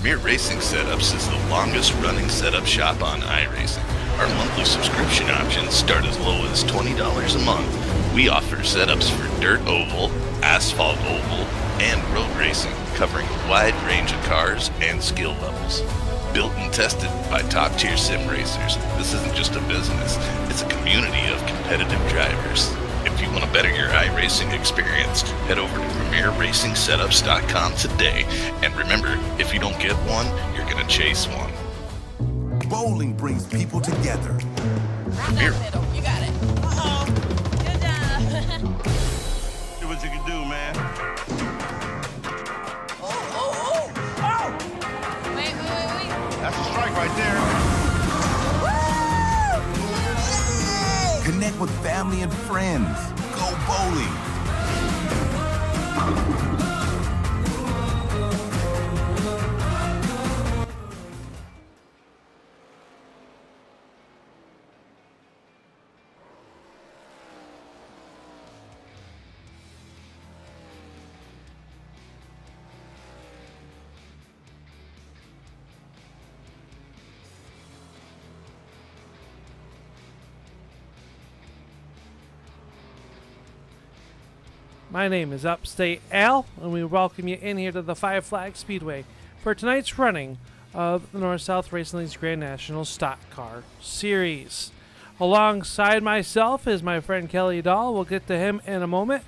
Premier Racing Setups is the longest running setup shop on iRacing. Our monthly subscription options start as low as $20 a month. We offer setups for dirt oval, asphalt oval, and road racing, covering a wide range of cars and skill levels. Built and tested by top-tier sim racers, this isn't just a business, it's a community of competitive drivers. If you want to better your iRacing experience, head over to PremierRacingSetups.com today. And remember, if you don't get one, you're going to chase one. Bowling brings people together. Right down the middle. You got it. Uh-oh. Good job. Do what you can do, man. Oh. Wait. That's a strike right there. Connect with family and friends. Go bowling. My name is Upstate Al, and we welcome you in here to the Five Flags Speedway for tonight's running of the North-South Racing League's Grand National Stock Car Series. Alongside myself is my friend Kelly Dahl. We'll get to him in a moment.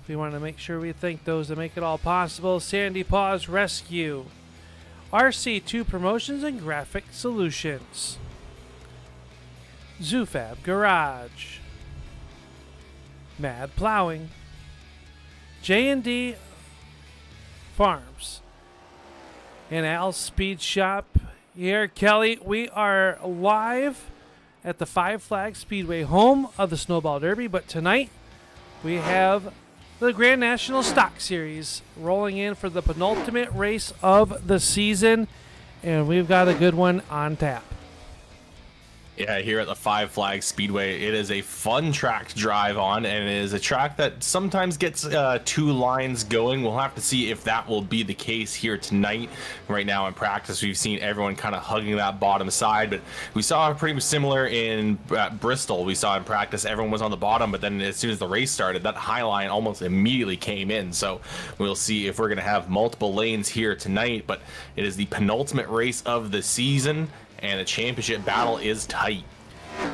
We want to make sure we thank those that make it all possible. Sandy Paws Rescue, RC2 Promotions and Graphic Solutions, Zoofab Garage, Mad Plowing, J&D Farms, and Al's Speed Shop. Here, Kelly, we are live at the Five Flags Speedway, home of the Snowball Derby, but tonight we have the Grand National Stock Series rolling in for the penultimate race of the season, and we've got a good one on tap. Yeah, here at the Five Flags Speedway, it is a fun track to drive on, and it is a track that sometimes gets two lines going. We'll have to see if that will be the case here tonight. Right now in practice, we've seen everyone kind of hugging that bottom side, but we saw pretty similar in Bristol. We saw in practice everyone was on the bottom, but then as soon as the race started, that high line almost immediately came in. So we'll see if we're going to have multiple lanes here tonight, but it is the penultimate race of the season, and the championship battle is tight.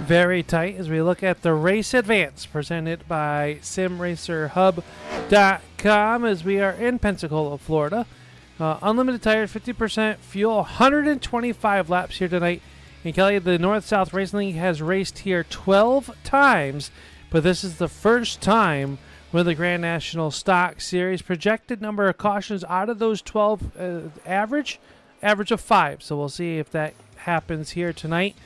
Very tight as we look at the race advance presented by SimRacerHub.com as we are in Pensacola, Florida. Unlimited tires, 50% fuel, 125 laps here tonight. And Kelly, the North-South Racing League has raced here 12 times, but this is the first time with the Grand National Stock Series. Projected number of cautions out of those 12 average of 5. So we'll see if that happens here tonight.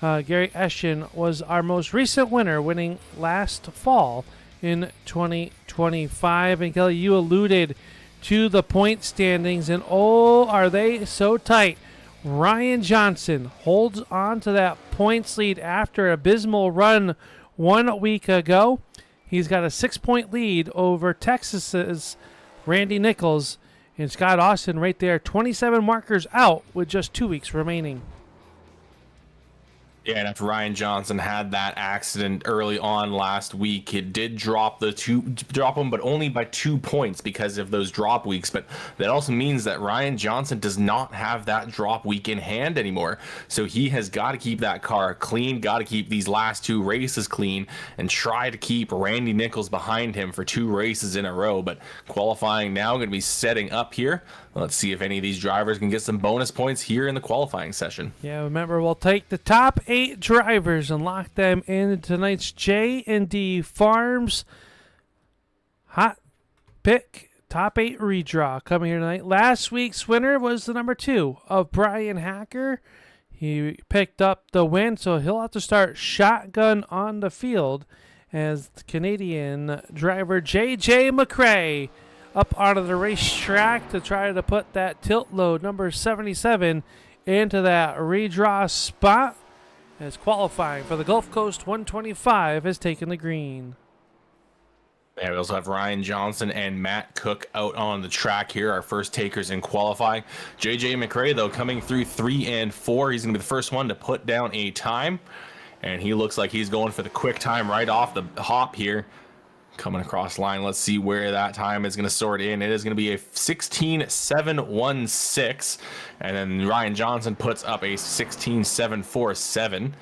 Gary Eschen was our most recent winner, winning last fall in 2025. And Kelly, you alluded to the point standings, and oh, are they so tight. Ryan Johnson holds on to that points lead after an abysmal run 1 week ago. He's got a 6-point lead over Texas's Randy Nichols, and Scott Austin right there, 27 markers out with just 2 weeks remaining. Yeah, and after Ryan Johnson had that accident early on last week, it did drop him, but only by 2 points because of those drop weeks. But that also means that Ryan Johnson does not have that drop week in hand anymore. So he has got to keep that car clean, got to keep these last 2 races clean, and try to keep Randy Nichols behind him for 2 races in a row. But qualifying now going to be setting up here. Let's see if any of these drivers can get some bonus points here in the qualifying session. Yeah, remember, we'll take the top 8 drivers and lock them in tonight's J&D Farms Hot Pick Top 8 redraw coming here tonight. Last week's winner was the number 2 of Brian Hacker. He picked up the win, so he'll have to start shotgun on the field as the Canadian driver J.J. MacRae up onto the racetrack to try to put that tilt load number 77 into that redraw spot, as qualifying for the Gulf Coast 125 has taken the green. Yeah, we also have Ryan Johnson and Matt Cook out on the track here, our first takers in qualifying. JJ MacRae, though, coming through 3 and 4. He's going to be the first one to put down a time. And he looks like he's going for the quick time right off the hop here. Coming across the line. Let's see where that time is going to sort in. It is going to be a 16.716. And then Ryan Johnson puts up a 16.747.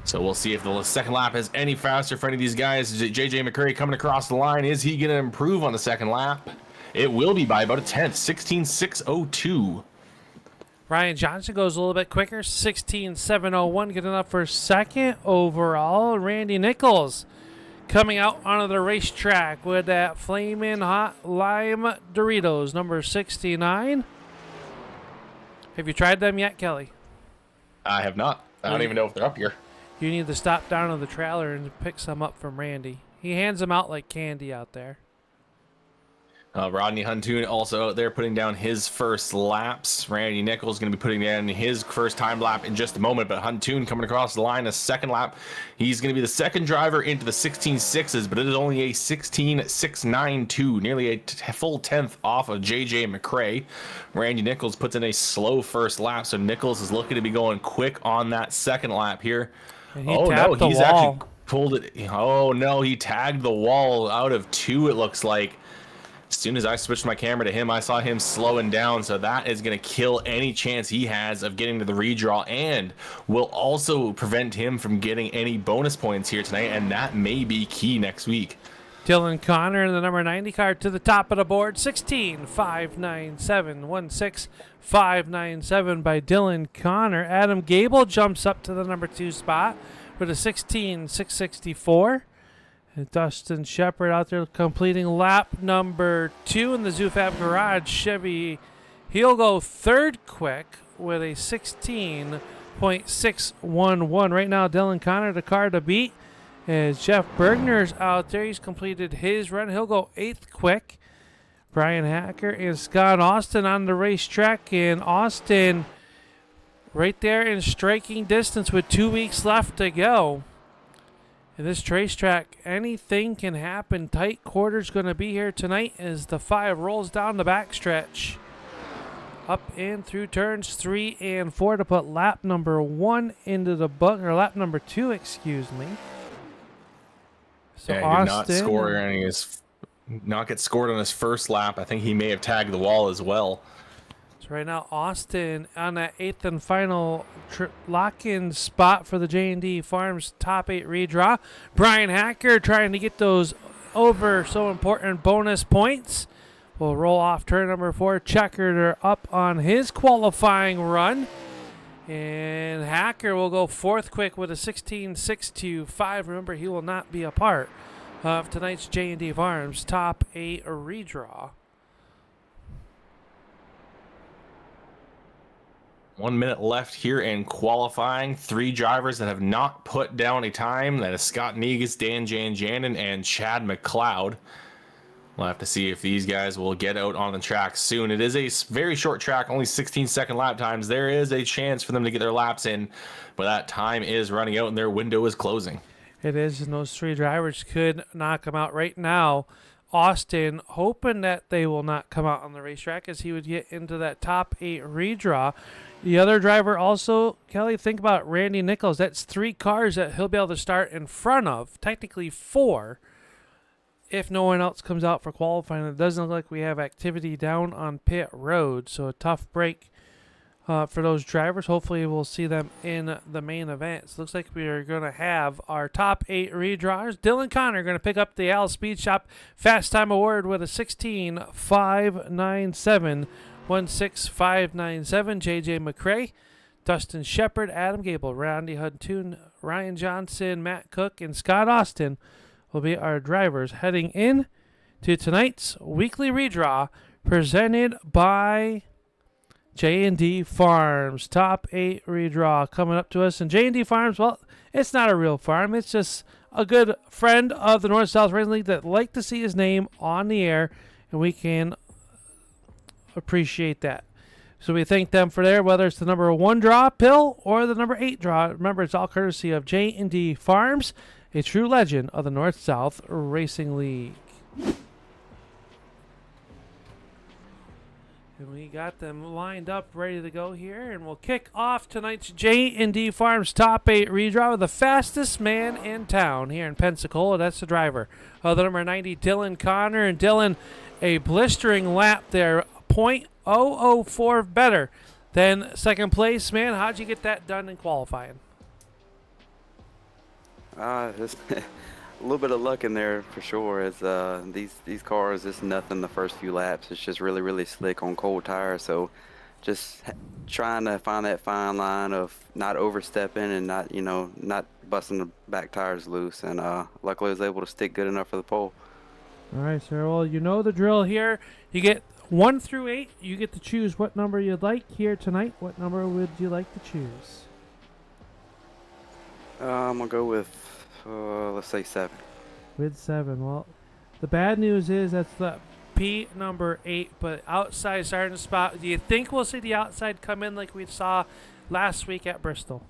So we'll see if the second lap is any faster for any of these guys. JJ MacRae coming across the line. Is he going to improve on the second lap? It will be by about a tenth, 16.602. Ryan Johnson goes a little bit quicker, 16.701, getting up for second overall. Randy Nichols coming out onto the racetrack with that flaming hot lime Doritos, number 69. Have you tried them yet, Kelly? I have not. I don't even know if they're up here. You need to stop down on the trailer and pick some up from Randy. He hands them out like candy out there. Rodney Huntoon also out there putting down his first laps. Randy Nichols going to be putting down his first time lap in just a moment, but Huntoon coming across the line a second lap. He's going to be the second driver into the 16.6s, but it is only a 16.692, nearly a full tenth off of JJ MacRae. Randy Nichols puts in a slow first lap, so Nichols is looking to be going quick on that second lap here. Oh no, he's actually pulled it. Oh no, he tagged the wall out of 2, it looks like. As soon as I switched my camera to him, I saw him slowing down, so that is going to kill any chance he has of getting to the redraw and will also prevent him from getting any bonus points here tonight, and that may be key next week. Dylan Connor in the number 90 car to the top of the board, 16.597, 16.597 by Dylan Connor. Adam Gable jumps up to the number 2 spot with a 16.664. Dustin Shepard out there completing lap number 2 in the Zoofab Garage Chevy. He'll go third quick with a 16.611. Right now, Dylan Connor, the car to beat, as Jeff Bergner's out there. He's completed his run. He'll go 8th quick. Brian Hacker and Scott Austin on the racetrack. And Austin right there in striking distance with 2 weeks left to go. In this racetrack, anything can happen. Tight quarters going to be here tonight as the 5 rolls down the backstretch. Up and through turns 3 and 4 to put lap number 1 into the book, or lap number 2, excuse me. So yeah, Austin did not get scored on his first lap. I think he may have tagged the wall as well. So right now, Austin on that 8th and final lock-in spot for the J&D Farms top 8 redraw. Brian Hacker trying to get those over so important bonus points. Will roll off turn number 4. Checker up on his qualifying run. And Hacker will go 4th quick with a 16.625. Remember, he will not be a part of tonight's J&D Farms top 8 redraw. 1 minute left here in qualifying. 3 drivers that have not put down a time. That is Scott Negus, Dan Janjanin, and Chad McLeod. We'll have to see if these guys will get out on the track soon. It is a very short track, only 16-second lap times. There is a chance for them to get their laps in, but that time is running out and their window is closing. It is, and those 3 drivers could knock them out right now. Austin hoping that they will not come out on the racetrack as he would get into that top 8 redraw. The other driver also, Kelly, think about Randy Nichols. That's 3 cars that he'll be able to start in front of, technically 4, if no one else comes out for qualifying. It doesn't look like we have activity down on pit road, so a tough break for those drivers. Hopefully we'll see them in the main event. So looks like we are going to have our top 8 redrawers. Dylan Connor going to pick up the Al Speed Shop Fast Time Award with a 16.597. 16.597. JJ MacRae, Dustin Shepard, Adam Gable, Randy Huntoon, Ryan Johnson, Matt Cook, and Scott Austin will be our drivers heading in to tonight's weekly redraw presented by J&D Farms. Top 8 redraw coming up to us. And J&D Farms, well, it's not a real farm. It's just a good friend of the North-South Racing League that like to see his name on the air, and we can appreciate that. So we thank them for there, whether it's the number 1 draw pill or the number 8 draw. Remember, it's all courtesy of J&D Farms. a true legend of the North-South Racing League. And we got them lined up, ready to go here, and we'll kick off tonight's J&D Farms Top 8 redraw with the fastest man in town here in Pensacola. That's the driver, the number 90, Dylan Connor. And Dylan, a blistering lap there, .004 better than second place. Man, how'd you get that done in qualifying? Just a little bit of luck in there for sure. As these cars, it's nothing the first few laps. It's just really, really slick on cold tires. So just trying to find that fine line of not overstepping and not busting the back tires loose. And luckily I was able to stick good enough for the pole. All right, sir. Well, you know the drill here. You get 1 through 8. You get to choose what number you'd like here tonight. What number would you like to choose? I'm going to go with, let's say 7. With 7. Well, the bad news is that's the P number 8, but outside starting spot. Do you think we'll see the outside come in like we saw last week at Bristol?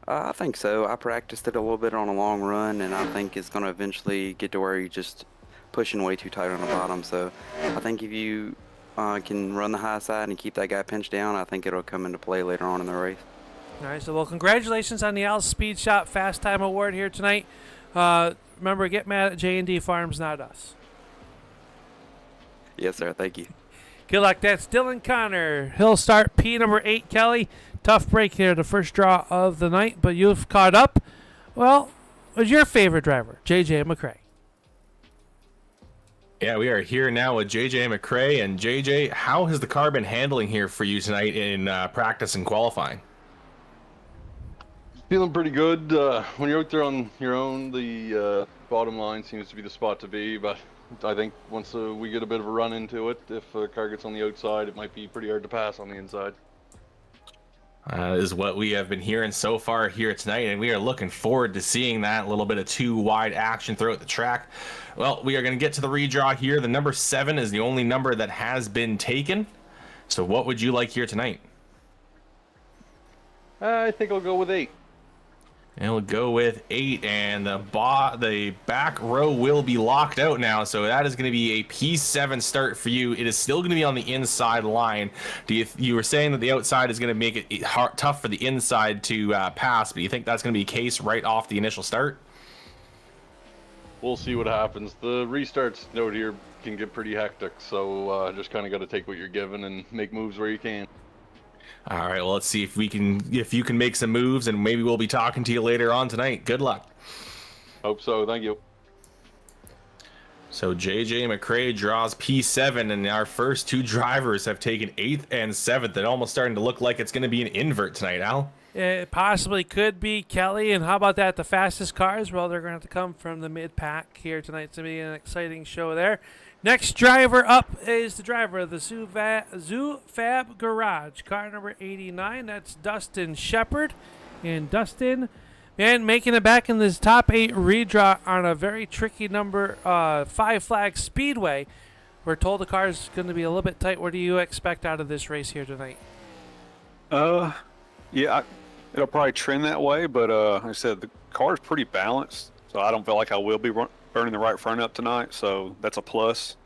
I think so. I practiced it a little bit on a long run, and I think it's going to eventually get to where you're just pushing way too tight on the bottom. So I think if you can run the high side and keep that guy pinched down, I think it'll come into play later on in the race. All right, so well, congratulations on the Al Speed Shop Fast Time Award here tonight. Remember, get mad at J&D Farms, not us. Yes, sir. Thank you. Good luck. That's Dylan Connor. He'll start P number 8, Kelly. Tough break here, the first draw of the night, but you've caught up. Well, who's your favorite driver? JJ MacRae. Yeah, we are here now with JJ MacRae. And JJ, how has the car been handling here for you tonight in practice and qualifying? Feeling pretty good. When you're out there on your own, the bottom line seems to be the spot to be, but I think once we get a bit of a run into it, if a car gets on the outside, it might be pretty hard to pass on the inside. Is what we have been hearing so far here tonight, and we are looking forward to seeing that little bit of two wide action throughout the track. Well, we are going to get to the redraw here. The number 7 is the only number that has been taken. So what would you like here tonight? I think I'll go with 8. And we'll go with 8, and the back row will be locked out now, so that is going to be a P7 start for you. It is still going to be on the inside line. You were saying that the outside is going to make it tough for the inside to pass, but do you think that's going to be the case right off the initial start? We'll see what happens. The restarts out here can get pretty hectic, so just kind of got to take what you're given and make moves where you can. All right, well, let's see if you can make some moves, and maybe we'll be talking to you later on tonight. Good luck. Hope so. Thank you. So JJ MacRae draws P7, and our first two drivers have taken 8th and 7th. It's almost starting to look like it's going to be an invert tonight, Al. It possibly could be, Kelly. And how about that? The fastest cars? Well, they're going to have to come from the mid-pack here tonight. It's going to be an exciting show there. Next driver up is the driver of the Zoo Fab Garage, car number 89. That's Dustin Shepard. And Dustin, man, making it back in this top 8 redraw on a very tricky number, Five Flags Speedway. We're told the car is going to be a little bit tight. What do you expect out of this race here tonight? Yeah, it'll probably trend that way, but like I said, the car is pretty balanced, so I don't feel like I will be burning the right front up tonight, so that's a plus.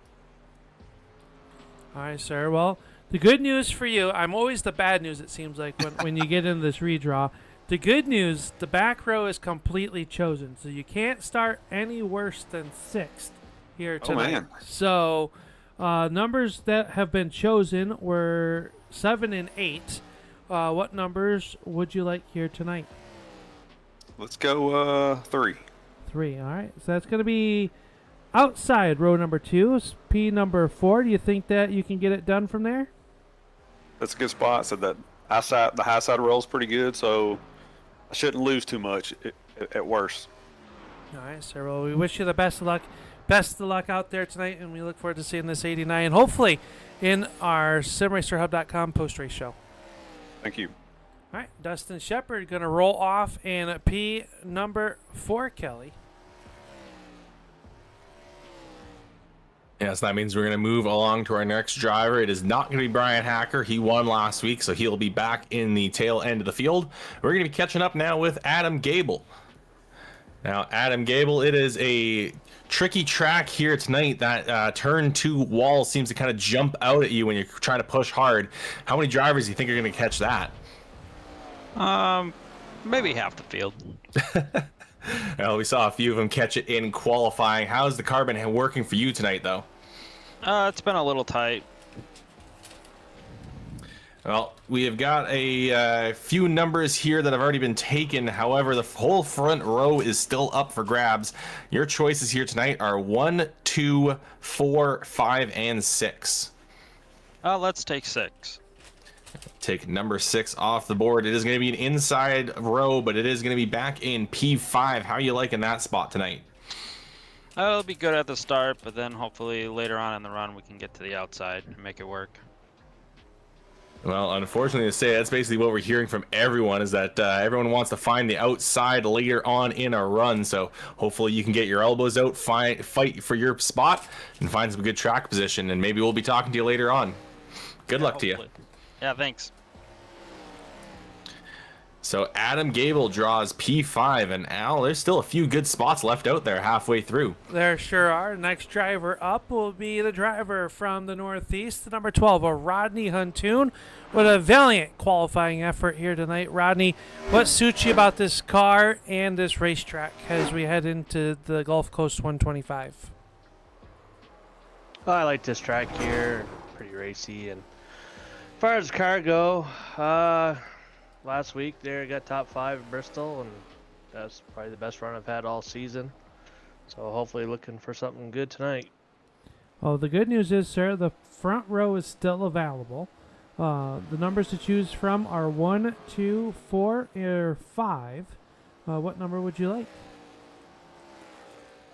All right, sir. Well, the good news for you, I'm always the bad news, it seems like, when you get into this redraw. The good news, the back row is completely chosen, so you can't start any worse than 6th here tonight. Oh, man. So numbers that have been chosen were 7 and 8. What numbers would you like here tonight? Let's go 3. 3, all right. So that's going to be outside row number 2, P number 4. Do you think that you can get it done from there? That's a good spot. So the high side roll is pretty good, so I shouldn't lose too much at worst. All right, sir. Well, we wish you the best of luck. Best of luck out there tonight, and we look forward to seeing this 89, hopefully in our simracerhub.com post-race show. Thank you. All right, Dustin Shepard going to roll off in P number 4, Kelly. Yes, that means we're going to move along to our next driver. It is not going to be Brian Hacker. He won last week, so he'll be back in the tail end of the field. We're going to be catching up now with Adam Gable. Now, Adam Gable, it is a tricky track here tonight. That turn 2 wall seems to kind of jump out at you when you're trying to push hard. How many drivers do you think are going to catch that? Maybe half the field. Well, we saw a few of them catch it in qualifying. How's the car been working for you tonight, though? It's been a little tight. Well, we have got a few numbers here that have already been taken. However, the whole front row is still up for grabs. Your choices here tonight are 1, 2, 4, 5, and 6. Let's take 6. Take number 6 off the board. It is going to be an inside row, but it is going to be back in P5. How are you liking that spot tonight? It'll be good at the start, but then hopefully later on in the run we can get to the outside and make it work. Well, unfortunately to say, that's basically what we're hearing from everyone, is that everyone wants to find the outside later on in a run. So hopefully you can get your elbows out, fight for your spot, and find some good track position. And maybe we'll be talking to you later on. Good luck to you. Yeah, thanks. So Adam Gable draws P5, and Al, there's still a few good spots left out there halfway through. There sure are. Next driver up will be the driver from the Northeast, the number 12, Rodney Huntoon, with a valiant qualifying effort here tonight. Rodney, what suits you about this car and this racetrack as we head into the Gulf Coast 125? I like this track here. Pretty racy. And as far as the car go, last week there got top 5 in Bristol, and that's probably the best run I've had all season. So hopefully looking for something good tonight. Well, the good news is, sir, the front row is still available. The numbers to choose from are 1, 2, 4, or 5. What number would you like?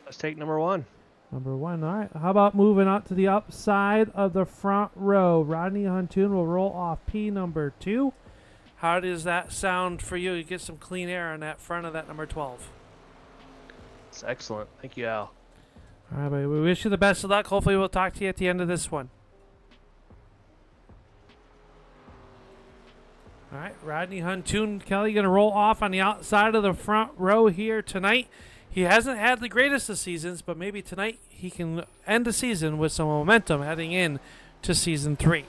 Let's take number 1. Number 1, all right. How about moving out to the upside of the front row? Rodney Huntoon will roll off P number 2. How does that sound for you? You get some clean air on that front of that number 12. It's excellent. Thank you, Al. All right, buddy. We wish you the best of luck. Hopefully we'll talk to you at the end of this one. All right, Rodney Huntoon, Kelly, going to roll off on the outside of the front row here tonight. He hasn't had the greatest of seasons, but maybe tonight he can end the season with some momentum heading in to season 3.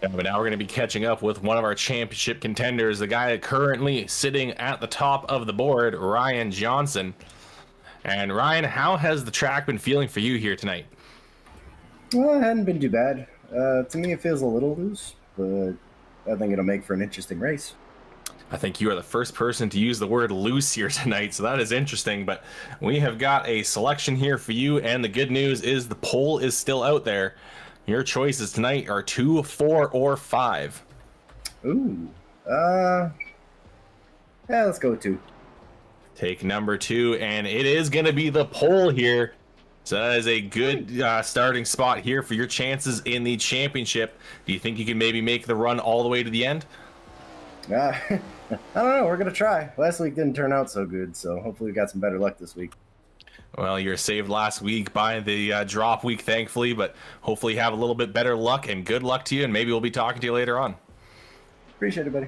Yeah, but now we're going to be catching up with one of our championship contenders, the guy currently sitting at the top of the board, Ryan Johnson. And Ryan, how has the track been feeling for you here tonight? Well, it hadn't been too bad. To me, it feels a little loose, but I think it'll make for an interesting race. I think you are the first person to use the word loose here tonight, so that is interesting. But we have got a selection here for you, and the good news is the poll is still out there. Your choices tonight are 2, 4, or 5. Ooh. Yeah, let's go with 2. Take number 2, and it is going to be the pole here. So that is a good starting spot here for your chances in the championship. Do you think you can maybe make the run all the way to the end? I don't know. We're going to try. Last week didn't turn out so good, so hopefully we got some better luck this week. Well, you were saved last week by the drop week, thankfully, but hopefully you have a little bit better luck, and good luck to you, and maybe we'll be talking to you later on. Appreciate it, buddy.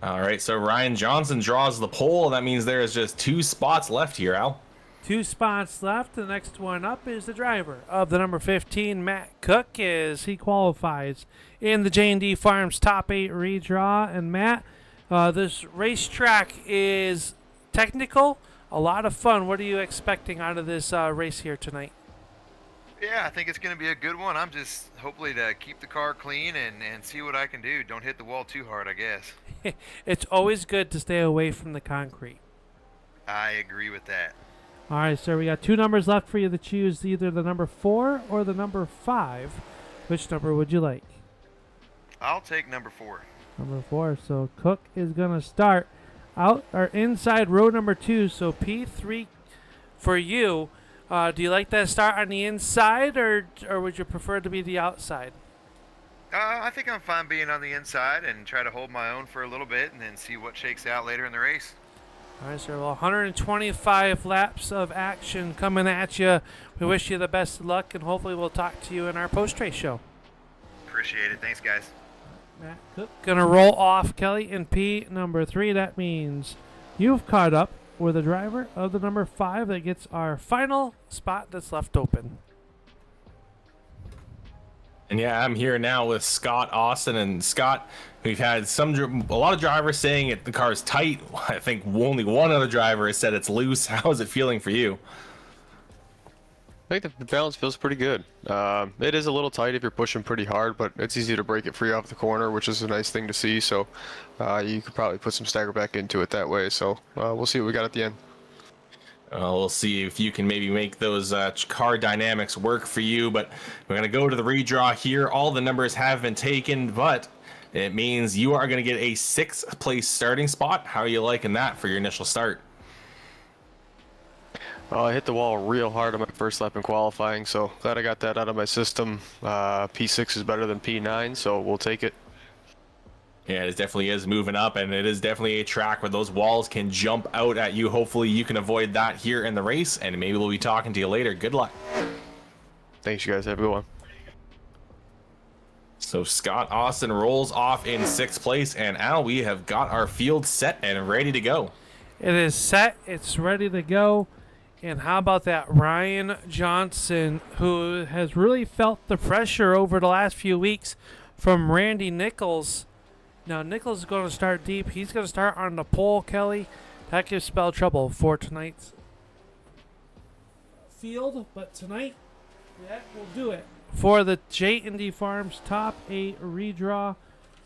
All right, so Ryan Johnson draws the pole. That means there is just 2 spots left here, Al. 2 spots left. The next one up is the driver of the number 15, Matt Cook, as he qualifies in the J&D Farms Top 8 redraw. And Matt, this racetrack is technical, a lot of fun. What are you expecting out of this race here tonight? Yeah, I think it's going to be a good one. I'm just hopefully to keep the car clean and see what I can do. Don't hit the wall too hard, I guess. It's always good to stay away from the concrete. I agree with that. All right, sir, we got 2 numbers left for you to choose, either the number 4 or the number 5. Which number would you like? I'll take number 4. Number 4. So Cook is going to start out or inside row number 2. So P3 for you. Do you like that start on the inside, or would you prefer to be the outside? I think I'm fine being on the inside and try to hold my own for a little bit and then see what shakes out later in the race. All right, sir. Well, 125 laps of action coming at you. We wish you the best of luck, and hopefully we'll talk to you in our post-race show. Appreciate it. Thanks, guys. Matt Cook going to roll off Kelly in P number 3. That means you've caught up with the driver of the number 5 that gets our final spot that's left open. And yeah, I'm here now with Scott Austin. And Scott, we've had a lot of drivers saying the car is tight. I think only one other driver has said it's loose. How is it feeling for you? I think the balance feels pretty good. It is a little tight if you're pushing pretty hard, but it's easy to break it free off the corner, which is a nice thing to see. So you could probably put some stagger back into it that way. So we'll see what we got at the end. We'll see if you can maybe make those car dynamics work for you, but we're going to go to the redraw here. All the numbers have been taken, but it means you are going to get a 6th place starting spot. How are you liking that for your initial start? I hit the wall real hard on my first lap in qualifying, so glad I got that out of my system. P6 is better than P9, so we'll take it. Yeah, it definitely is moving up, and it is definitely a track where those walls can jump out at you. Hopefully you can avoid that here in the race, and maybe we'll be talking to you later. Good luck. Thanks, you guys. Have a good one. So Scott Austin rolls off in 6th place, and Al, we have got our field set and ready to go. It is set. It's ready to go. And how about that Ryan Johnson, who has really felt the pressure over the last few weeks from Randy Nichols. Now, Nichols is going to start deep. He's going to start on the pole, Kelly. That could spell trouble for tonight's field. But tonight, that will do it for the J&D Farms Top 8 redraw.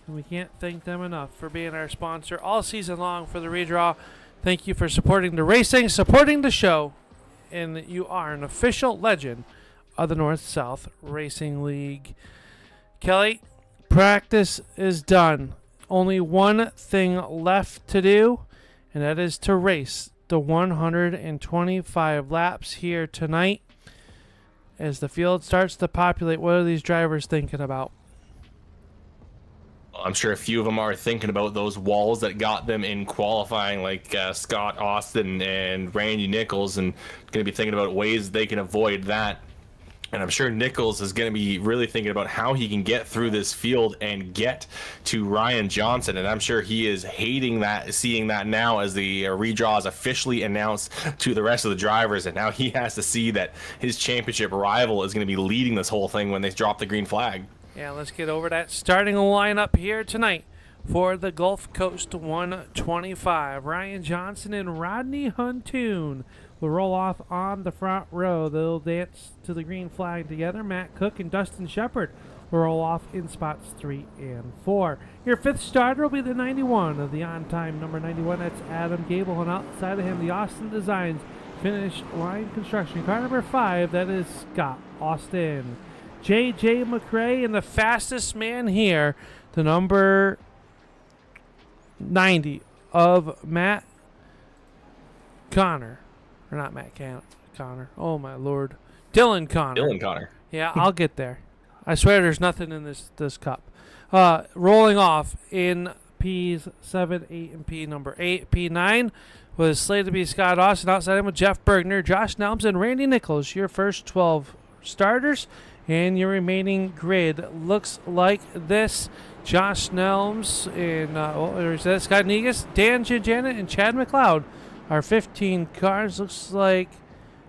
And we can't thank them enough for being our sponsor all season long for the redraw. Thank you for supporting the racing, supporting the show. And you are an official legend of the North-South Racing League. Kelly, practice is done. Only one thing left to do, and that is to race the 125 laps here tonight. As the field starts to populate, what are these drivers thinking about? I'm sure a few of them are thinking about those walls that got them in qualifying, like Scott Austin and Randy Nichols, and going to be thinking about ways they can avoid that. And I'm sure Nichols is going to be really thinking about how he can get through this field and get to Ryan Johnson. And I'm sure he is hating that, seeing that now as the redraw is officially announced to the rest of the drivers. And now he has to see that his championship rival is going to be leading this whole thing when they drop the green flag. Yeah, let's get over that starting lineup here tonight for the Gulf Coast 125. Ryan Johnson and Rodney Huntoon will roll off on the front row. They'll dance to the green flag together. Matt Cook and Dustin Shepard will roll off in spots 3 and 4. Your 5th starter will be the 91 of the on-time number 91. That's Adam Gable, and outside of him, the Austin Designs finish line construction. Car number 5, that is Scott Austin. J.J. MacRae, and the fastest man here, the number 90 of Matt Connor. Or not Matt Connor. Oh, my Lord. Dylan Connor. Dylan Connor. Yeah, I'll get there. I swear there's nothing in this cup. Rolling off in P's 7, 8, and P number 8. P9 was slated to be Scott Austin. Outside him with Jeff Bergner, Josh Nelms, and Randy Nichols. Your first 12 starters. And your remaining grid looks like this. Josh Nelms and Scott Negus, Dan Ginjanin, and Chad McLeod are 15 cars. Looks like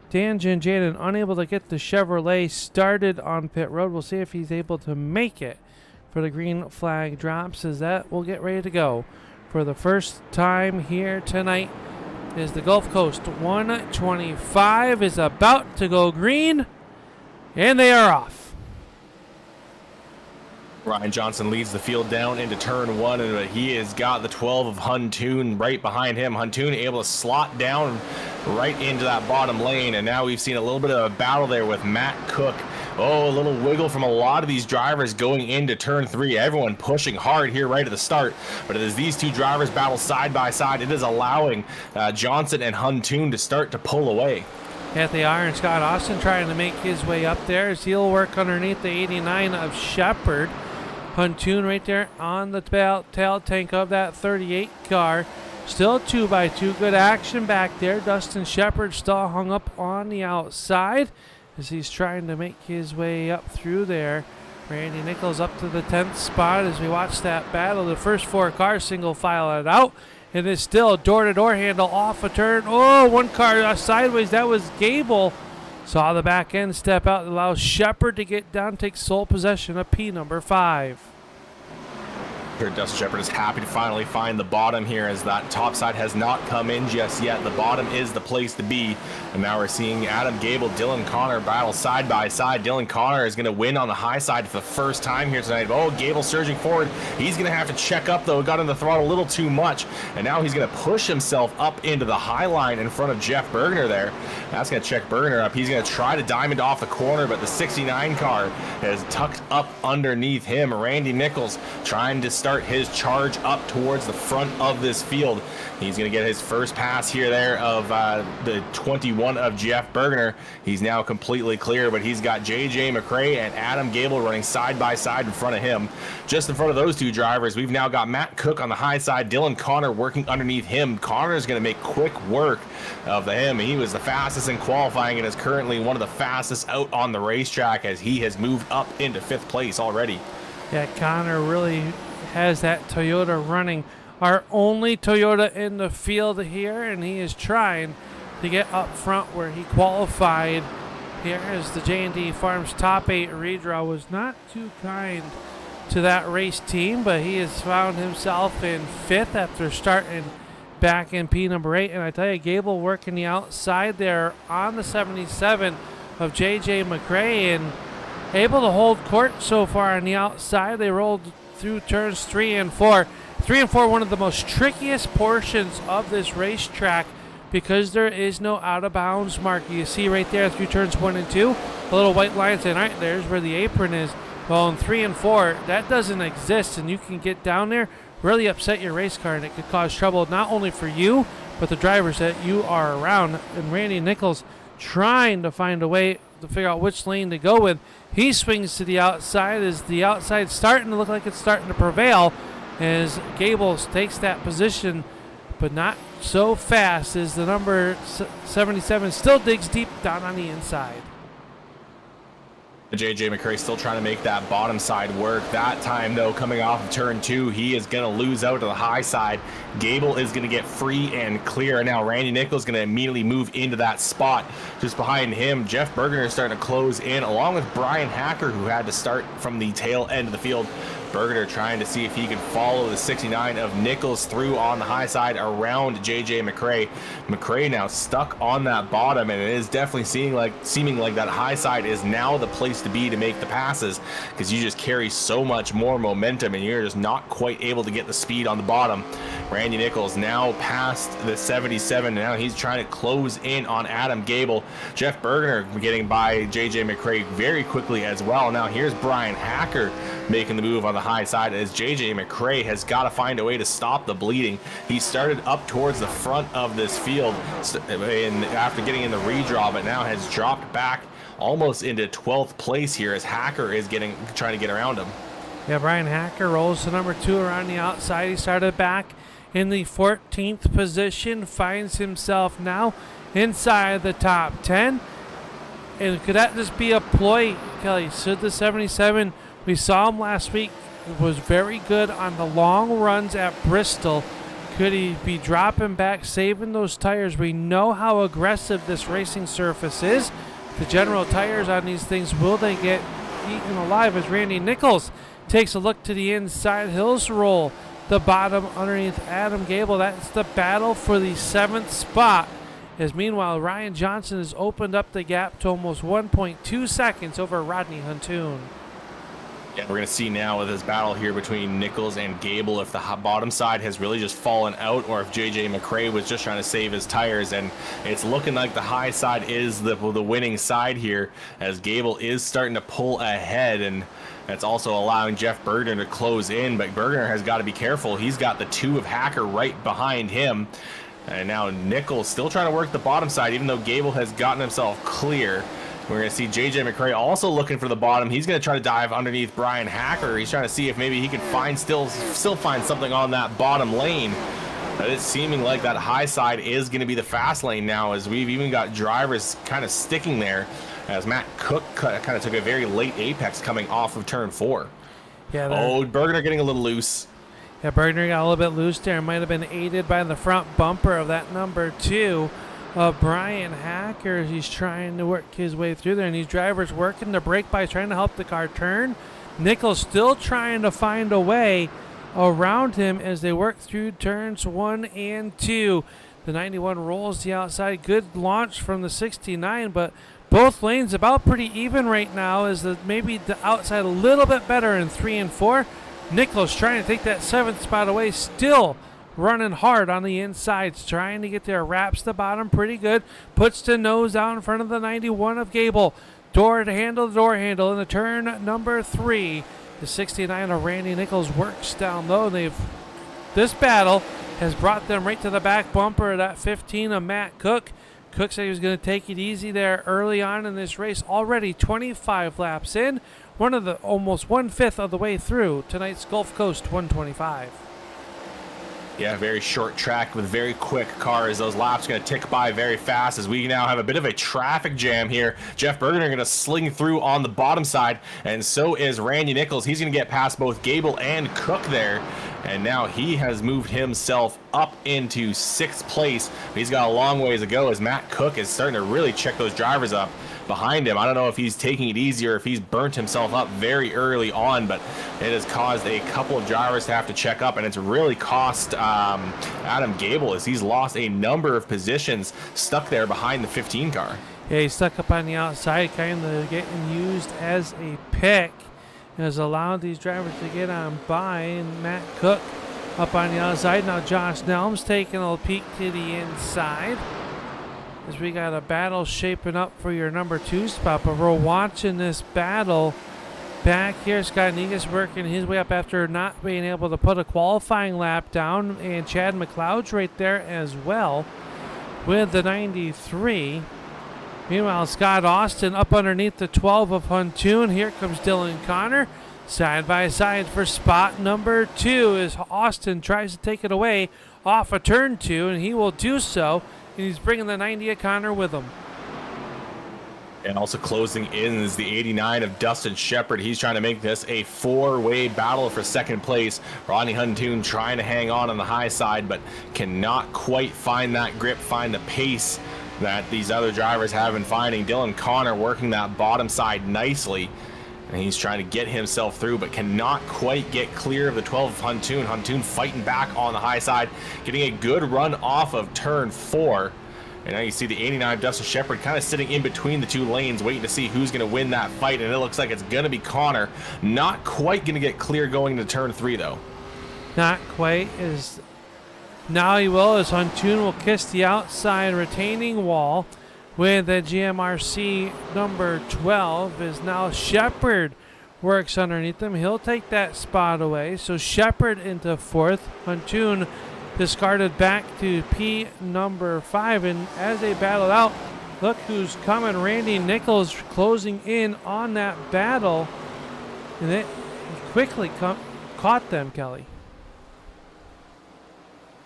Dan Ginjanin unable to get the Chevrolet started on pit road. We'll see if he's able to make it for the green flag drops, as that will get ready to go for the first time here tonight. As the Gulf Coast 125 is about to go green. And they are off. Ryan Johnson leads the field down into turn 1, and he has got the 12 of Huntoon right behind him. Huntoon able to slot down right into that bottom lane, and now we've seen a little bit of a battle there with Matt Cook. Oh, a little wiggle from a lot of these drivers going into turn 3. Everyone pushing hard here right at the start, but as these two drivers battle side by side, it is allowing Johnson and Huntoon to start to pull away. Yeah, they are, and Scott Austin trying to make his way up there as he'll work underneath the 89 of Shepard. Huntoon right there on the tail tank of that 38 car. Still 2x2. Good action back there. Dustin Shepard still hung up on the outside as he's trying to make his way up through there. Randy Nichols up to the 10th spot as we watch that battle. The first 4 cars single file it out. and it's still door-to-door handle off a turn. Oh, one car sideways. That was Gable. Saw the back end step out, allows Shepard to get down, take sole possession of P number 5. Here, Dustin Shepard is happy to finally find the bottom here, as that top side has not come in just yet. The bottom is the place to be. And now we're seeing Adam Gable, Dylan Connor battle side by side. Dylan Connor is going to win on the high side for the first time here tonight. Oh, Gable surging forward. He's going to have to check up, though. Got in the throttle a little too much. And now he's going to push himself up into the high line in front of Jeff Bergner there. That's going to check Bergner up. He's going to try to diamond off the corner, but the 69 car is tucked up underneath him. Randy Nichols trying to start his charge up towards the front of this field. He's going to get his first pass here there of the 21 of Jeff Bergner. He's now completely clear, but he's got JJ MacRae and Adam Gable running side by side in front of him. Just in front of those two drivers, we've now got Matt Cook on the high side, Dylan Connor working underneath him. Connor is going to make quick work of him. He was the fastest in qualifying and is currently one of the fastest out on the racetrack, as he has moved up into 5th place already. Yeah, Connor really has that Toyota running. Our only Toyota in the field here, and he is trying to get up front where he qualified. Here is the J&D Farms top 8 redraw. Was not too kind to that race team, but he has found himself in 5th after starting back in P number 8. And I tell you, Gable working the outside there on the 77 of JJ MacRae and able to hold court so far on the outside. They rolled through turns 3 and 4. 3 and 4, one of the most trickiest portions of this racetrack, because there is no out of bounds mark. You see right there through turns 1 and 2, the little white line saying, all right, there's where the apron is. Well, in 3 and 4, that doesn't exist, and you can get down there, really upset your race car, and it could cause trouble not only for you, but the drivers that you are around. And Randy Nichols trying to find a way to figure out which lane to go with. He swings to the outside. Is the outside starting to look like it's starting to prevail, as Gable takes that position, but not so fast as the number 77 still digs deep down on the inside. JJ MacRae still trying to make that bottom side work. That time, though, coming off of turn 2, he is going to lose out to the high side. Gable is going to get free and clear. Now, Randy Nichols is going to immediately move into that spot. Just behind him, Jeff Bergner is starting to close in, along with Brian Hacker, who had to start from the tail end of the field. Bergner trying to see if he can follow the 69 of Nichols through on the high side around JJ MacRae. MacRae now stuck on that bottom, and it is definitely seeming like that high side is now the place to be to make the passes, because you just carry so much more momentum and you're just not quite able to get the speed on the bottom. Randy Nichols now past the 77, and now he's trying to close in on Adam Gable. Jeff Bergner getting by JJ MacRae very quickly as well. Now here's Brian Hacker making the move on the high side, as JJ MacRae has got to find a way to stop the bleeding. He started up towards the front of this field after getting in the redraw, but now has dropped back almost into 12th place here, as Hacker is trying to get around him. Yeah, Brian Hacker rolls to number 2 around the outside. He started back in the 14th position, finds himself now inside the top 10. And could that just be a ploy, Kelly? Should the 77, we saw him last week, was very good on the long runs at Bristol. Could he be dropping back, saving those tires? We know how aggressive this racing surface is. The general tires on these things, will they get eaten alive? As Randy Nichols takes a look to the inside, Hills roll the bottom underneath Adam Gable. That's the battle for the 7th spot. As meanwhile, Ryan Johnson has opened up the gap to almost 1.2 seconds over Rodney Huntoon. Yeah, we're going to see now with this battle here between Nichols and Gable if the bottom side has really just fallen out, or if JJ MacRae was just trying to save his tires. And it's looking like the high side is the winning side here, as Gable is starting to pull ahead, and that's also allowing Jeff Bergner to close in. But Bergner has got to be careful. He's got the 2 of Hacker right behind him. And now Nichols still trying to work the bottom side, even though Gable has gotten himself clear. We're going to see JJ MacRae also looking for the bottom. He's going to try to dive underneath Brian Hacker. He's trying to see if maybe he can still find something on that bottom lane. But it's seeming like that high side is going to be the fast lane now, as we've even got drivers kind of sticking there, as Matt Cook kind of took a very late apex coming off of turn 4. Yeah. Oh, Bergner getting a little loose. Yeah, Bergner got a little bit loose there. Might have been aided by the front bumper of that number 2. Brian Hacker. He's trying to work his way through there, and these drivers working the brake by trying to help the car turn. Nichols still trying to find a way around him as they work through turns 1 and 2. The 91 rolls the outside. Good launch from the 69, but both lanes about pretty even right now, as maybe the outside a little bit better in 3 and 4. Nichols trying to take that 7th spot away, still running hard on the insides, trying to get there. Wraps the bottom pretty good, puts the nose out in front of the 91 of Gable. Door handle in the turn number 3. The 69 of Randy Nichols works down low. This battle has brought them right to the back bumper of that 15 of Matt Cook. Cook said he was going to take it easy there early on in this race. Already 25 laps in, almost 1/5 of the way through tonight's Gulf Coast 125. Yeah, very short track with very quick cars. Those laps are going to tick by very fast as we now have a bit of a traffic jam here. Jeff Bergener going to sling through on the bottom side, and so is Randy Nichols. He's going to get past both Gable and Cook there, and now he has moved himself up into 6th place. He's got a long ways to go as Matt Cook is starting to really check those drivers up behind him. I don't know if he's taking it easy or if he's burnt himself up very early on, but it has caused a couple of drivers to have to check up, and it's really cost Adam Gable as he's lost a number of positions stuck there behind the 15 car. Yeah, he's stuck up on the outside, kind of getting used as a pick. Has allowed these drivers to get on by, and Matt Cook up on the outside. Now Josh Nelms taking a peek to the inside as we got a battle shaping up for your number 2 spot, but we're watching this battle back here. Scott Negus working his way up after not being able to put a qualifying lap down, and Chad McLeod's right there as well with the 93. Meanwhile, Scott Austin up underneath the 12 of Huntoon. Here comes Dylan Connor. Side by side for spot number 2 as Austin tries to take it away off of turn 2, and he will do so. And he's bringing the 90 of Connor with him. And also closing in is the 89 of Dustin Shepard. He's trying to make this a 4-way battle for 2nd place. Rodney Huntoon trying to hang on the high side, but cannot quite find that grip, find the pace that these other drivers have been finding. Dylan Connor working that bottom side nicely, and he's trying to get himself through, but cannot quite get clear of the 12 of Huntoon. Huntoon fighting back on the high side, getting a good run off of turn 4. And now you see the 89 of Dustin Shepard kind of sitting in between the 2 lanes, waiting to see who's going to win that fight, and it looks like it's going to be Connor. Not quite going to get clear going to turn 3, though. Not quite. Now he will, as Huntoon will kiss the outside retaining wall with the GMRC number 12. Is now Shepard works underneath him. He'll take that spot away. So Shepard into 4th. Huntoon discarded back to P number 5. And as they battle out, look who's coming. Randy Nichols closing in on that battle. And it quickly caught them, Kelly.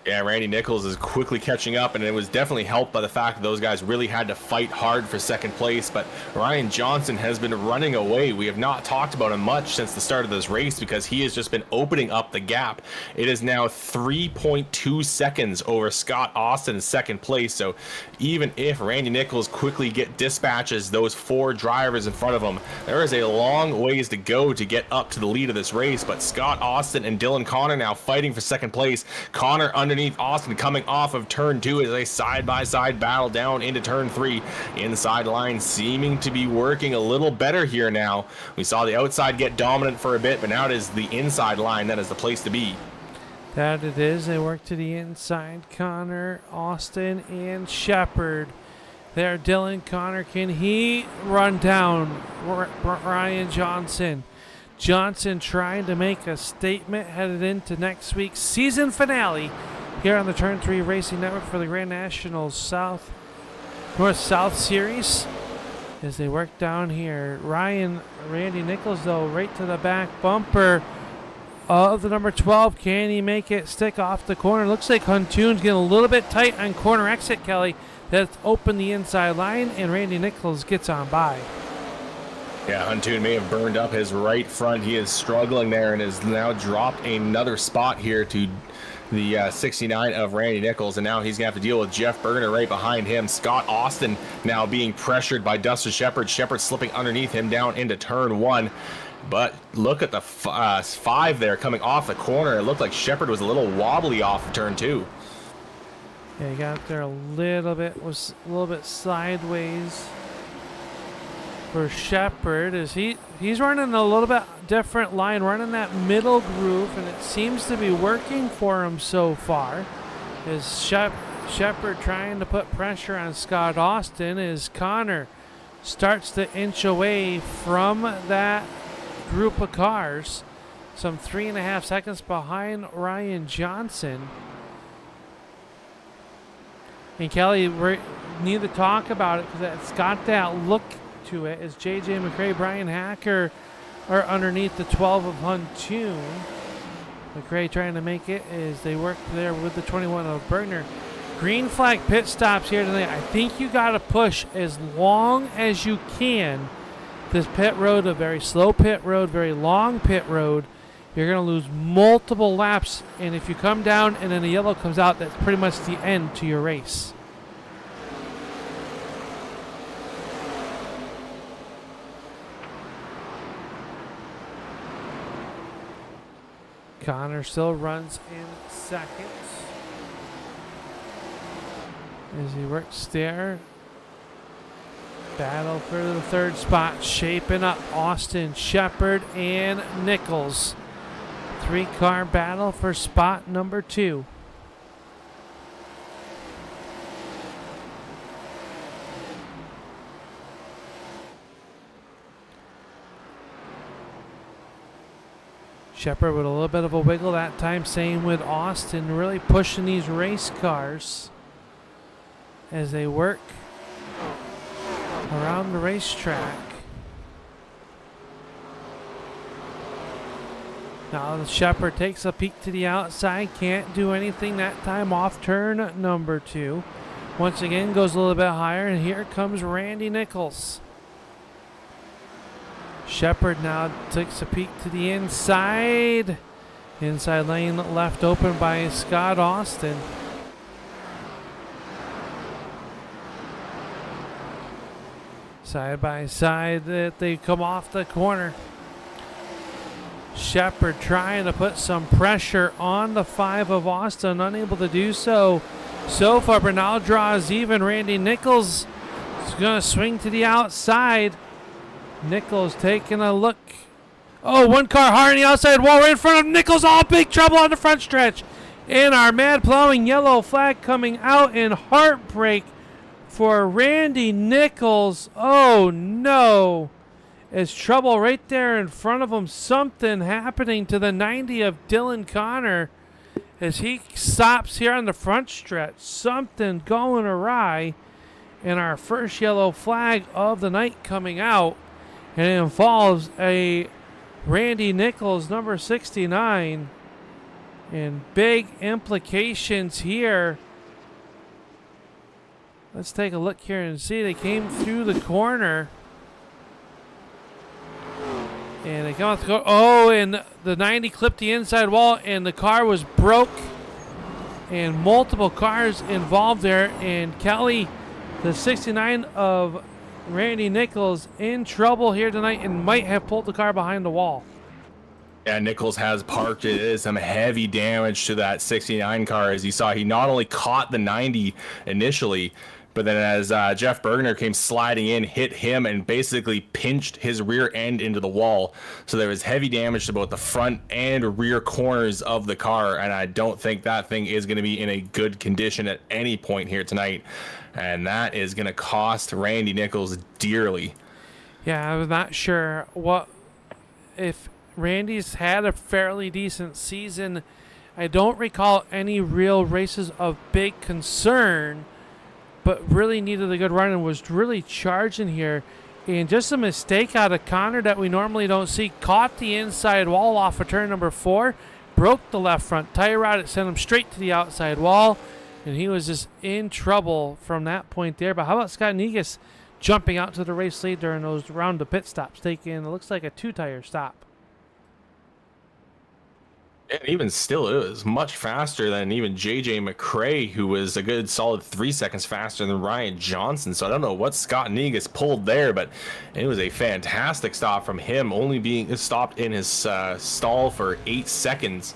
Yeah, Randy Nichols is quickly catching up, and it was definitely helped by the fact that those guys really had to fight hard for 2nd place, but Ryan Johnson has been running away. We have not talked about him much since the start of this race because he has just been opening up the gap. It is now 3.2 seconds over Scott Austin in 2nd place, so even if Randy Nichols quickly dispatches those 4 drivers in front of him, there is a long ways to go to get up to the lead of this race, but Scott Austin and Dylan Connor now fighting for 2nd place. Connor underneath Austin coming off of turn 2 as a side-by-side battle down into turn 3. Inside line seeming to be working a little better here now. We saw the outside get dominant for a bit, but now it is the inside line that is the place to be. That it is. They work to the inside. Connor, Austin, and Shepard. There, Dylan Connor. Can he run down Ryan Johnson? Johnson trying to make a statement headed into next week's season finale here on the Turn 3 Racing Network for the Grand National North-South Series as they work down here. Randy Nichols, though, right to the back bumper of the number 12. Can he make it stick off the corner? Looks like Huntoon's getting a little bit tight on corner exit, Kelly. That's opened the inside line, and Randy Nichols gets on by. Yeah, Huntoon may have burned up his right front. He is struggling there and has now dropped another spot here to the 69 of Randy Nichols, and now he's going to have to deal with Jeff Berner right behind him. Scott Austin now being pressured by Dustin Shepard. Shepard slipping underneath him down into turn 1. But look at the 5 there coming off the corner. It looked like Shepard was a little wobbly off of turn 2. Yeah, he got there a little bit, was a little bit sideways for Shepard. He's running a little bit different line, running that middle groove, and it seems to be working for him so far. Is Shepard trying to put pressure on Scott Austin as Connor starts to inch away from that group of cars, some 3.5 seconds behind Ryan Johnson. And Kelly, we need to talk about it because it's got that look to it as JJ MacRae, Brian Hacker are underneath the 12 of Huntoon. MacRae trying to make it as they work there with the 21 of Bergner. Green flag pit stops here tonight. I think you got to push as long as you can. This pit road, a very slow pit road, very long pit road. You're going to lose multiple laps, and if you come down and then the yellow comes out, that's pretty much the end to your race. Connor still runs in second as he works there. Battle for the third spot, shaping up. Austin, Shepard, and Nichols. 3-car battle for spot number 2. Shepard with a little bit of a wiggle that time, same with Austin, really pushing these race cars as they work around the racetrack. Now the Shepard takes a peek to the outside, can't do anything that time off turn number 2. Once again goes a little bit higher, and here comes Randy Nichols. Shepard now takes a peek to the inside. Inside lane left open by Scott Austin. Side by side that they come off the corner. Shepard trying to put some pressure on the 5 of Austin, unable to do so. So far, but now draws even. Randy Nichols is going to swing to the outside. Nichols taking a look. Oh, one car hard on the outside wall right in front of Nichols. All big trouble on the front stretch. And our mad plowing yellow flag coming out in heartbreak for Randy Nichols. Oh, no. It's trouble right there in front of him. Something happening to the 90 of Dylan Connor as he stops here on the front stretch. Something going awry. And our first yellow flag of the night coming out. And it involves a Randy Nichols, number 69. And big implications here. Let's take a look here and see. They came through the corner. And they come out the corner. Oh, and the 90 clipped the inside wall, and the car was broke. And multiple cars involved there. And Kelly, the 69 of Randy Nichols, in trouble here tonight and might have pulled the car behind the wall. Yeah, Nichols has parked. It is some heavy damage to that 69 car. As you saw, he not only caught the 90 initially, but then as Jeff Bergner came sliding in, hit him and basically pinched his rear end into the wall. So there was heavy damage to both the front and rear corners of the car, and I don't think that thing is going to be in a good condition at any point here tonight. And that is going to cost Randy Nichols dearly. Yeah, I was not sure what if Randy's had a fairly decent season. I don't recall any real races of big concern, but really needed a good run and was really charging here. And just a mistake out of Connor that we normally don't see. Caught the inside wall off of turn number 4, broke the left front tire rod. It sent him straight to the outside wall, and he was just in trouble from that point there. But how about Scott Negus jumping out to the race lead during those round of pit stops, taking, it looks like a 2-tire stop. And even still, it was much faster than even JJ MacRae, who was a good solid 3 seconds faster than Ryan Johnson. So I don't know what Scott Negus pulled there, but it was a fantastic stop from him, only being stopped in his stall for 8 seconds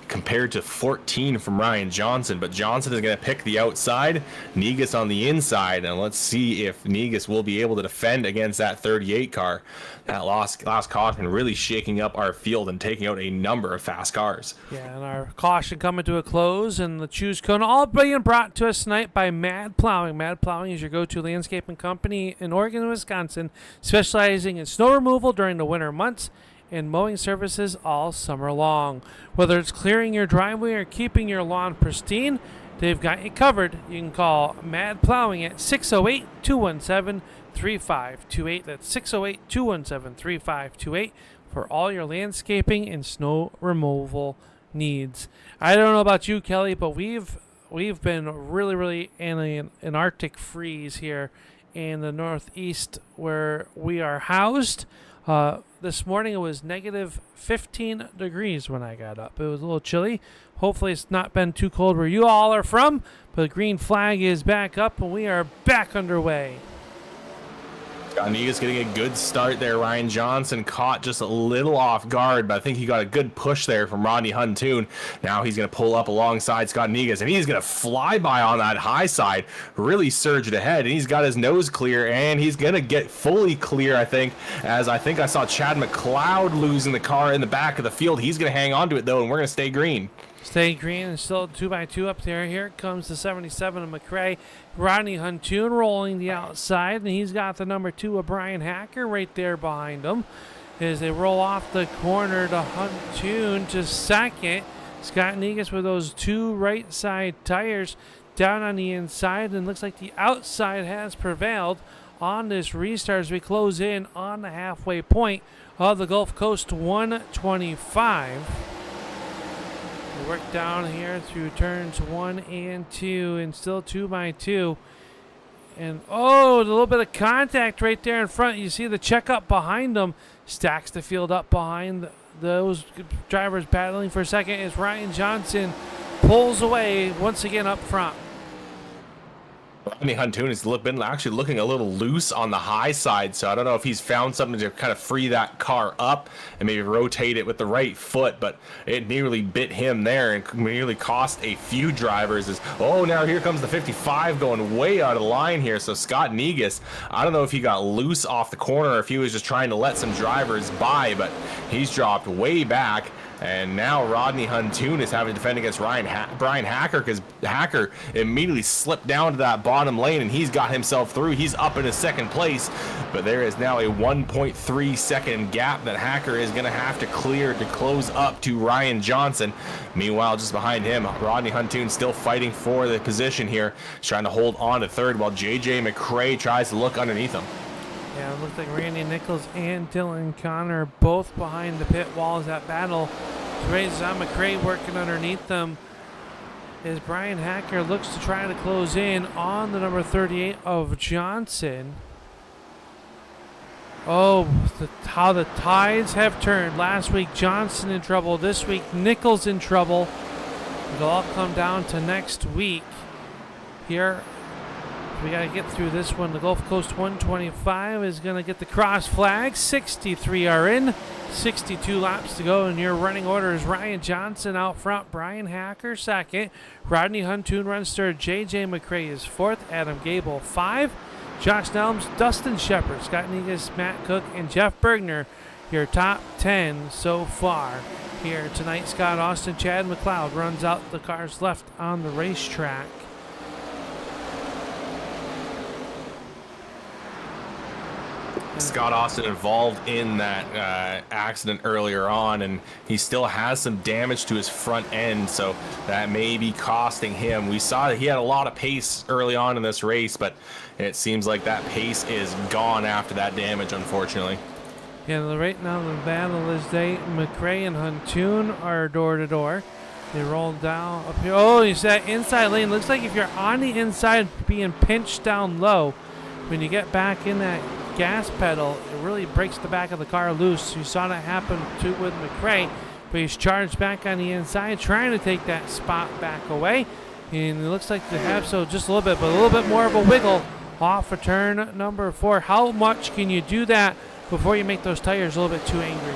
compared to 14 from Ryan Johnson. But Johnson is going to pick the outside, Negus on the inside, and let's see if Negus will be able to defend against that 38 car. That last caution really shaking up our field and taking out a number of fast cars. Yeah, and our caution coming to a close, and the choose cone all being brought to us tonight by Mad Plowing. Mad Plowing is your go-to landscaping company in Oregon and Wisconsin, specializing in snow removal during the winter months and mowing services all summer long. Whether it's clearing your driveway or keeping your lawn pristine, they've got you covered. You can call Mad Plowing at 608-217-3528. That's 608-217-3528 for all your landscaping and snow removal needs. I don't know about you, Kelly, but we've been really in an Arctic freeze here in the Northeast where we are housed. This morning it was negative 15 degrees when I got up. It was a little chilly. Hopefully it's not been too cold where you all are from, but the green flag is back up and we are back underway. Scott Negus getting a good start there. Ryan Johnson caught just a little off guard, but I think he got a good push there from Rodney Huntoon. Now he's going to pull up alongside Scott Negus, and he's going to fly by on that high side, really surged ahead, and he's got his nose clear, and he's going to get fully clear, I think I saw Chad McLeod losing the car in the back of the field. He's going to hang on to it, though, and we're going to stay green. Stay green and still 2x2 up there. Here comes the 77 of MacRae. Rodney Huntoon rolling the outside, and he's got the number 2 of Brian Hacker right there behind him. As they roll off the corner to Huntoon to second. Scott Negus with those 2 right side tires down on the inside, and looks like the outside has prevailed on this restart as we close in on the halfway point of the Gulf Coast 125. We work down here through turns 1 and 2, and still 2x2. And a little bit of contact right there in front. You see the checkup behind them. Stacks the field up behind those drivers battling for a second as Ryan Johnson pulls away once again up front. Rodney Huntoon has been actually looking a little loose on the high side, so I don't know if he's found something to kind of free that car up and maybe rotate it with the right foot, but it nearly bit him there and nearly cost a few drivers. Now here comes the 55 going way out of the line here, so Scott Negus, I don't know if he got loose off the corner or if he was just trying to let some drivers by, but he's dropped way back. And now Rodney Huntoon is having to defend against Brian Hacker, because Hacker immediately slipped down to that bottom lane and he's got himself through. He's up in his second place, but there is now a 1.3 second gap that Hacker is going to have to clear to close up to Ryan Johnson. Meanwhile, just behind him, Rodney Huntoon still fighting for the position here. He's trying to hold on to third while JJ MacRae tries to look underneath him. Yeah, it looks like Randy Nichols and Dylan Connor both behind the pit wall as that battle raised on. MacRae working underneath them as Brian Hacker looks to try to close in on the number 38 of Johnson. How the tides have turned. Last week Johnson in trouble. This week Nichols in trouble. It'll all come down to next week. Here we got to get through this one. The Gulf Coast 125 is going to get the cross flag. 63 are in. 62 laps to go, and your running order is Ryan Johnson out front, Brian Hacker second, Rodney Huntoon runs third, JJ MacRae is fourth, Adam Gable 5, Josh Nelms, Dustin Shepard, Scott Negus, Matt Cook, and Jeff Bergner, your top 10 so far here tonight. Scott Austin, Chad McLeod runs out the cars left on the racetrack. Scott Austin involved in that accident earlier on, and he still has some damage to his front end, so that may be costing him. We saw that he had a lot of pace early on in this race, but it seems like that pace is gone after that damage, unfortunately. Yeah, right now the battle is MacRae and Huntoon are door to door. They roll down up here. You see that inside lane. Looks like if you're on the inside being pinched down low, when you get back in that gas pedal, it really breaks the back of the car loose. You saw that happen too with MacRae, but he's charged back on the inside, trying to take that spot back away. And it looks like to have so just a little bit, but a little bit more of a wiggle off of turn number 4. How much can you do that before you make those tires a little bit too angry?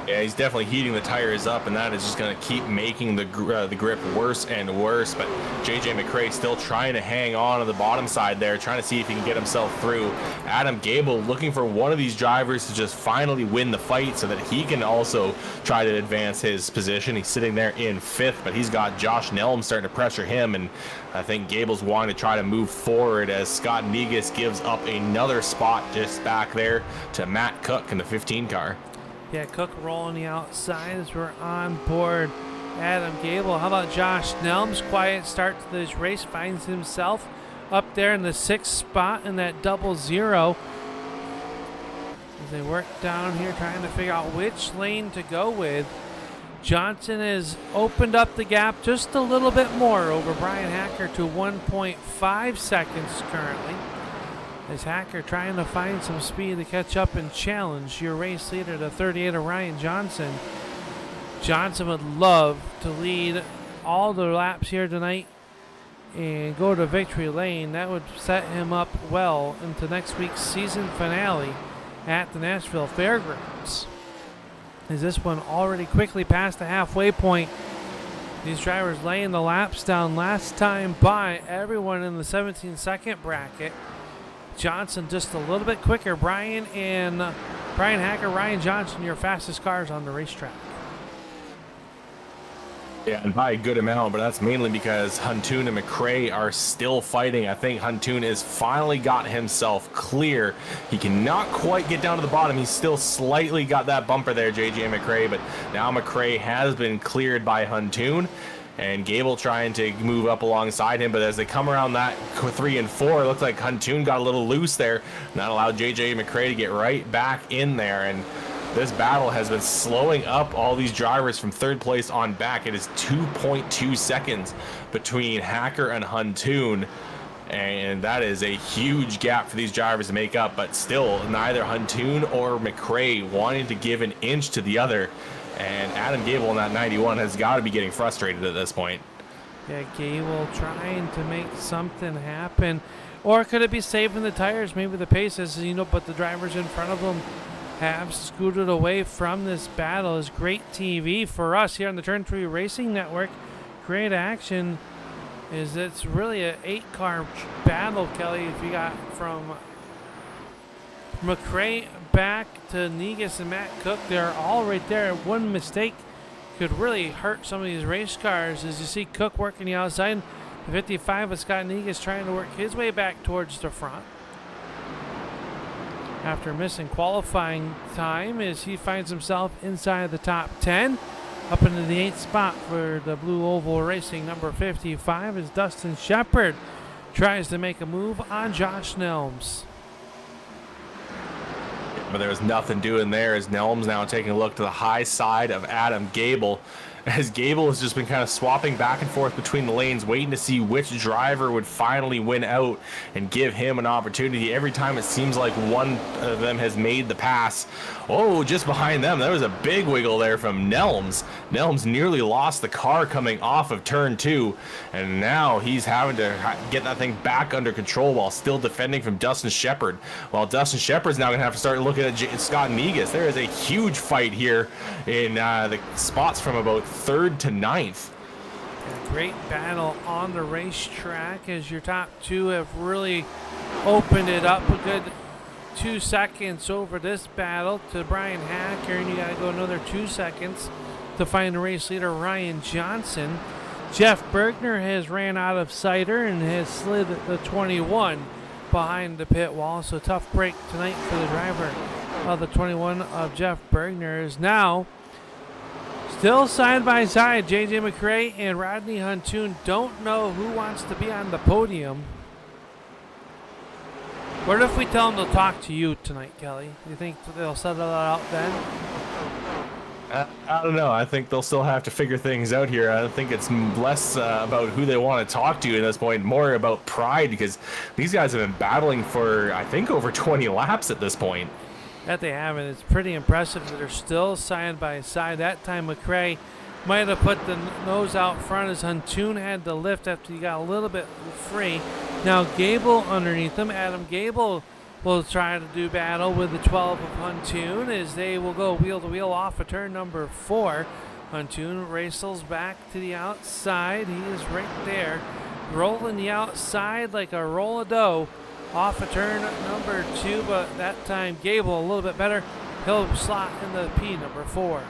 Yeah, he's definitely heating the tires up, and that is just going to keep making the grip worse and worse. But JJ MacRae still trying to hang on to the bottom side there, trying to see if he can get himself through. Adam Gable looking for one of these drivers to just finally win the fight so that he can also try to advance his position. He's sitting there in 5th, but he's got Josh Nelms starting to pressure him, and I think Gable's wanting to try to move forward as Scott Negus gives up another spot just back there to Matt Cook in the 15 car. Yeah, Cook rolling the outside as we're on board Adam Gable. How about Josh Nelms? Quiet start to this race, finds himself up there in the 6th spot in that 00. As they work down here trying to figure out which lane to go with. Johnson has opened up the gap just a little bit more over Brian Hacker to 1.5 seconds currently. As Hacker trying to find some speed to catch up and challenge your race leader, the 38 of Ryan Johnson. Johnson would love to lead all the laps here tonight and go to victory lane. That would set him up well into next week's season finale at the Nashville Fairgrounds. Is this one already quickly past the halfway point? These drivers laying the laps down last time by. Everyone in the 17-second bracket. Johnson just a little bit quicker. Brian Hacker, Ryan Johnson, your fastest cars on the racetrack. Yeah, and by a good amount, but that's mainly because Huntoon and MacRae are still fighting. I think Huntoon has finally got himself clear. He cannot quite get down to the bottom. He's still slightly got that bumper there, JJ MacRae, but now MacRae has been cleared by Huntoon. And Gable trying to move up alongside him, but as they come around that 3 and 4, it looks like Huntoon got a little loose there. And that allowed JJ MacRae to get right back in there. And this battle has been slowing up all these drivers from 3rd place on back. It is 2.2 seconds between Hacker and Huntoon. And that is a huge gap for these drivers to make up. But still, neither Huntoon or MacRae wanting to give an inch to the other. And Adam Gable in that 91 has got to be getting frustrated at this point. Yeah, Gable trying to make something happen. Or could it be saving the tires? Maybe the pace is, but the drivers in front of them have scooted away from this battle. Is great TV for us here on the Turn 3 Racing Network. Great action. It's really an 8-car battle, Kelly, if you got from MacRae back to Negus and Matt Cook. They're all right there. One mistake could really hurt some of these race cars. As you see Cook working the outside, the 55 of Scott Negus trying to work his way back towards the front. After missing qualifying time, as he finds himself inside the top 10. Up into the 8th spot for the Blue Oval Racing number 55 as Dustin Shepard tries to make a move on Josh Nelms. But there was nothing doing there as Nelms now taking a look to the high side of Adam Gable. As Gable has just been kind of swapping back and forth between the lanes, waiting to see which driver would finally win out and give him an opportunity. Every time it seems like one of them has made the pass. Oh, just behind them, there was a big wiggle there from Nelms. Nelms nearly lost the car coming off of turn 2, and now he's having to get that thing back under control while still defending from Dustin Shepard. While Dustin Shepard's now going to have to start looking at Scott Negus. There is a huge fight here in the spots from about 3rd to 9th. A great battle on the racetrack as your top 2 have really opened it up a good 2 seconds over this battle to Brian Hacker, and you got to go another 2 seconds to find the race leader Ryan Johnson. Jeff Bergner has ran out of cider and has slid the 21 behind the pit wall, so tough break tonight for the driver of the 21 of Jeff Bergner. Is now still side by side. JJ MacRae and Rodney Huntoon don't know who wants to be on the podium. What if we tell them to talk to you tonight, Kelly? Do you think they'll settle that out then? I don't know. I think they'll still have to figure things out here. I think it's less about who they want to talk to at this point, more about pride, because these guys have been battling for, I think, over 20 laps at this point. That they have, and it's pretty impressive that they're still side by side. That time MacRae might have put the nose out front as Huntoon had to lift after he got a little bit free. Now Gable underneath him. Adam Gable will try to do battle with the 12 of Huntoon as they will go wheel to wheel off of turn number 4. Huntoon races back to the outside. He is right there, rolling the outside like a roll of dough off of turn number 2, but that time Gable a little bit better. He'll slot in the P number 4.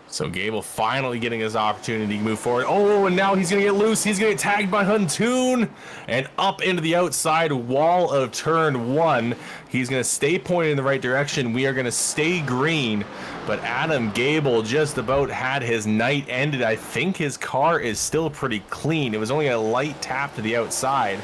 So Gable finally getting his opportunity to move forward. Oh, and now he's going to get loose. He's going to get tagged by Huntoon and up into the outside wall of turn 1. He's going to stay pointed in the right direction. We are going to stay green, but Adam Gable just about had his night ended. I think his car is still pretty clean. It was only a light tap to the outside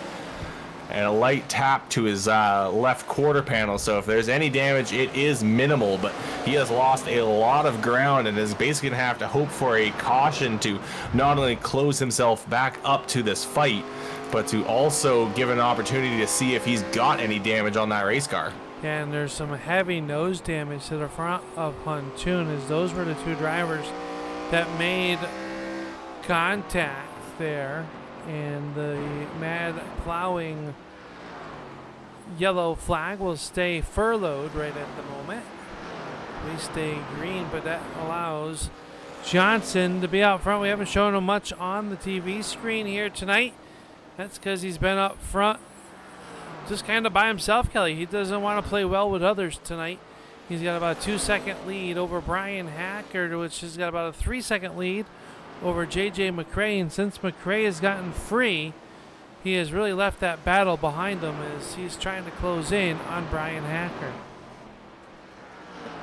and a light tap to his left quarter panel, so if there's any damage, it is minimal, but he has lost a lot of ground and is basically going to have to hope for a caution to not only close himself back up to this fight, but to also give an opportunity to see if he's got any damage on that race car. And there's some heavy nose damage to the front of Huntoon, as those were the two drivers that made contact there. And the mad plowing yellow flag will stay furloughed right at the moment. We stay green, but that allows Johnson to be out front. We haven't shown him much on the TV screen here tonight. That's because he's been up front just kind of by himself, Kelly. He doesn't want to play well with others tonight. He's got about a 2-second lead over Brian Hacker, which has got about a 3-second lead over JJ MacRae, and since MacRae has gotten free, he has really left that battle behind him as he's trying to close in on Brian Hacker.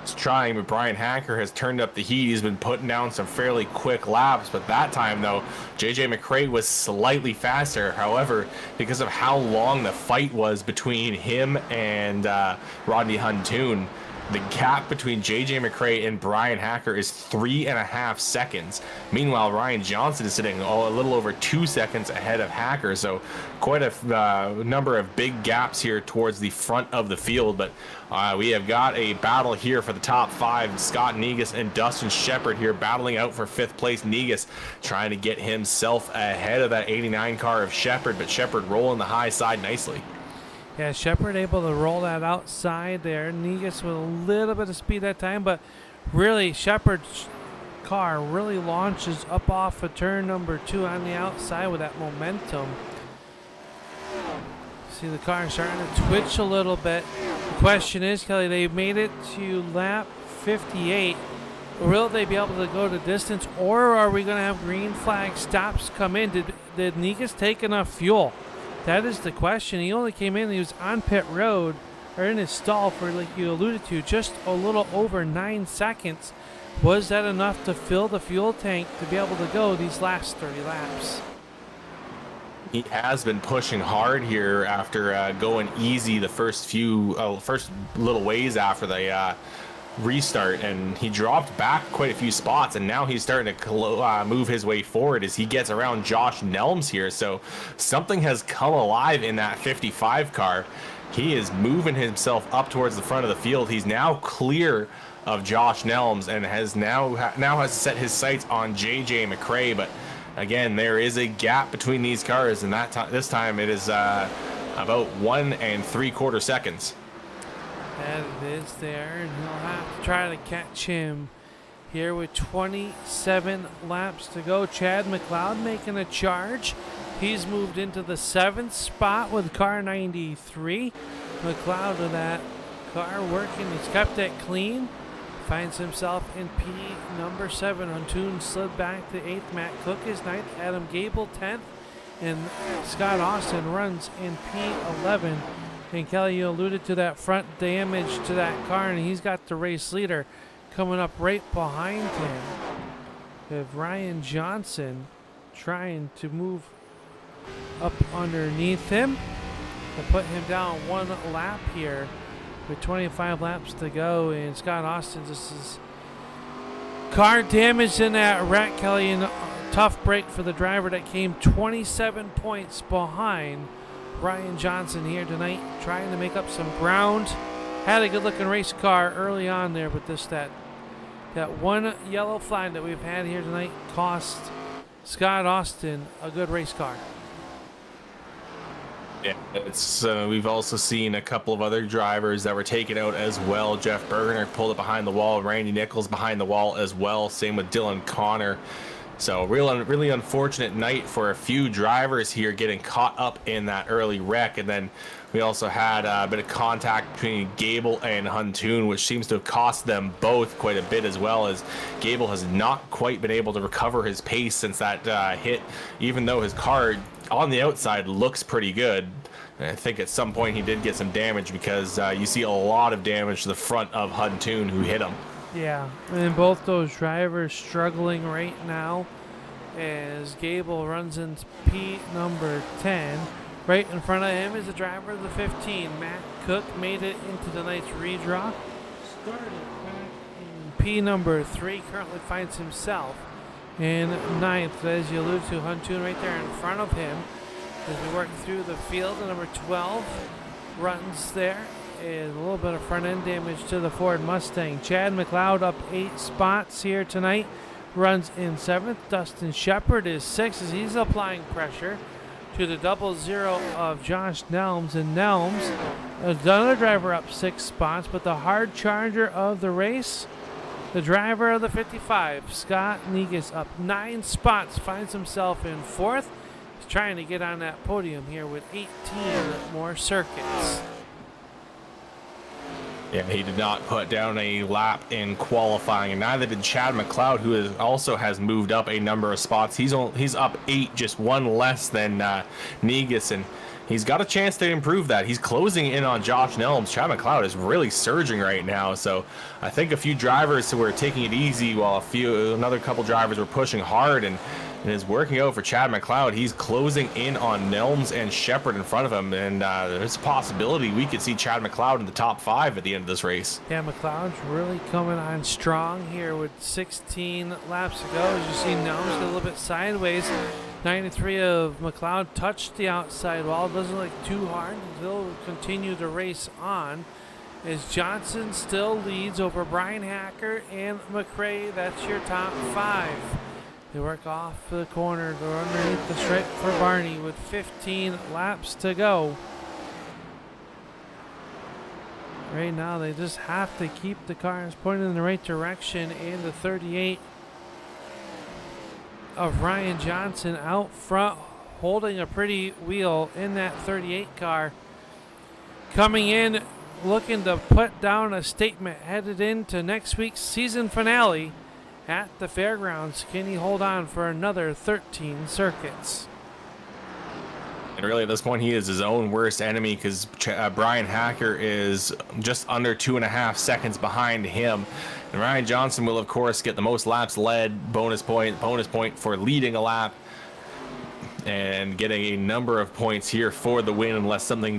He's trying, but Brian Hacker has turned up the heat. He's been putting down some fairly quick laps, but that time, though, JJ MacRae was slightly faster. However, because of how long the fight was between him and Rodney Huntoon, the gap between JJ MacRae and Brian Hacker is 3.5 seconds. Meanwhile, Ryan Johnson is sitting a little over 2 seconds ahead of Hacker. So quite a number of big gaps here towards the front of the field. But we have got a battle here for the top 5. Scott Negus and Dustin Shepard here battling out for 5th place. Negus trying to get himself ahead of that 89 car of Shepard, but Shepard rolling the high side nicely. Yeah, Shepard able to roll that outside there. Negus with a little bit of speed that time, but really Shepard's car really launches up off of turn number 2 on the outside with that momentum. See the car starting to twitch a little bit. The question is, Kelly, they made it to lap 58. Will they be able to go the distance, or are we going to have green flag stops come in? Did Negus take enough fuel? That is the question. He only came in, he was on pit road, or in his stall for, like you alluded to, just a little over 9 seconds. Was that enough to fill the fuel tank to be able to go these last 30 laps? He has been pushing hard here after going easy the first little ways after the restart, and he dropped back quite a few spots, and now he's starting to move his way forward as he gets around Josh Nelms here. So something has come alive in that 55 car. He is moving himself up towards the front of the field. He's now clear of Josh Nelms and has now has set his sights on JJ MacRae. But again, there is a gap between these cars, and this time it is about 1 3/4 seconds. And it is there, and he'll have to try to catch him here with 27 laps to go. Chad McLeod making a charge. He's moved into the 7th spot with car 93. McLeod with that car working. He's kept it clean. Finds himself in P number 7. Huntoon slid back to 8th. Matt Cook is 9th. Adam Gable 10th. And Scott Austin runs in P11. And Kelly, you alluded to that front damage to that car, and he's got the race leader coming up right behind him. With Ryan Johnson trying to move up underneath him to put him down 1 lap here with 25 laps to go, and Scott Austin just is car damaged in that wreck, Kelly, and a tough break for the driver that came 27 points behind Ryan Johnson here tonight, trying to make up some ground. Had a good looking race car early on there, but that one yellow flag that we've had here tonight cost Scott Austin a good race car. Yeah, it's we've also seen a couple of other drivers that were taken out as well. Jeff Bergener pulled it behind the wall. Randy Nichols behind the wall as well. Same with Dylan Connor. So really unfortunate night for a few drivers here getting caught up in that early wreck. And then we also had a bit of contact between Gable and Huntoon, which seems to have cost them both quite a bit, as well as Gable has not quite been able to recover his pace since that hit, even though his car on the outside looks pretty good. And I think at some point he did get some damage, because you see a lot of damage to the front of Huntoon who hit him. Yeah, and both those drivers struggling right now as Gable runs into P number 10. Right in front of him is the driver of the 15. Matt Cook made it into tonight's redraw. Started back in P number 3. Currently finds himself in 9th. As you allude to, Huntoon right there in front of him as we work through the field. The number 12 runs there. Is a little bit of front end damage to the Ford Mustang. Chad McLeod up 8 spots here tonight. Runs in 7th. Dustin Shepard is 6th as he's applying pressure to the 00 of Josh Nelms. And Nelms, another driver up 6 spots, but the hard charger of the race, the driver of the 55, Scott Negus, up 9 spots, finds himself in 4th. He's trying to get on that podium here with 18 more circuits. Yeah, he did not put down a lap in qualifying, and neither did Chad McLeod, who also has moved up a number of spots. He's up 8, just 1 less than Negus, and he's got a chance to improve that. He's closing in on Josh Nelms. Chad McLeod is really surging right now, so I think a few drivers were taking it easy while another couple drivers were pushing hard, and it's working out for Chad McLeod. He's closing in on Nelms and Shepard in front of him, and there's a possibility we could see Chad McLeod in the top 5 at the end of this race. Yeah, McLeod's really coming on strong here with 16 laps to go. As you see, Nelms get a little bit sideways. 93 of McLeod touched the outside wall. Doesn't look too hard. He'll continue the race on as Johnson still leads over Brian Hacker and MacRae. That's your top 5. They work off the corner. They're underneath the stripe for Barney with 15 laps to go. Right now, they just have to keep the cars pointed in the right direction. And the 38 of Ryan Johnson out front, holding a pretty wheel in that 38 car. Coming in, looking to put down a statement headed into next week's season finale at the fairgrounds. Can he hold on for another 13 circuits? And really at this point, he is his own worst enemy, because Brian Hacker is just under 2.5 seconds behind him. And Ryan Johnson will, of course, get the most laps led, bonus point for leading a lap, and getting a number of points here for the win, unless something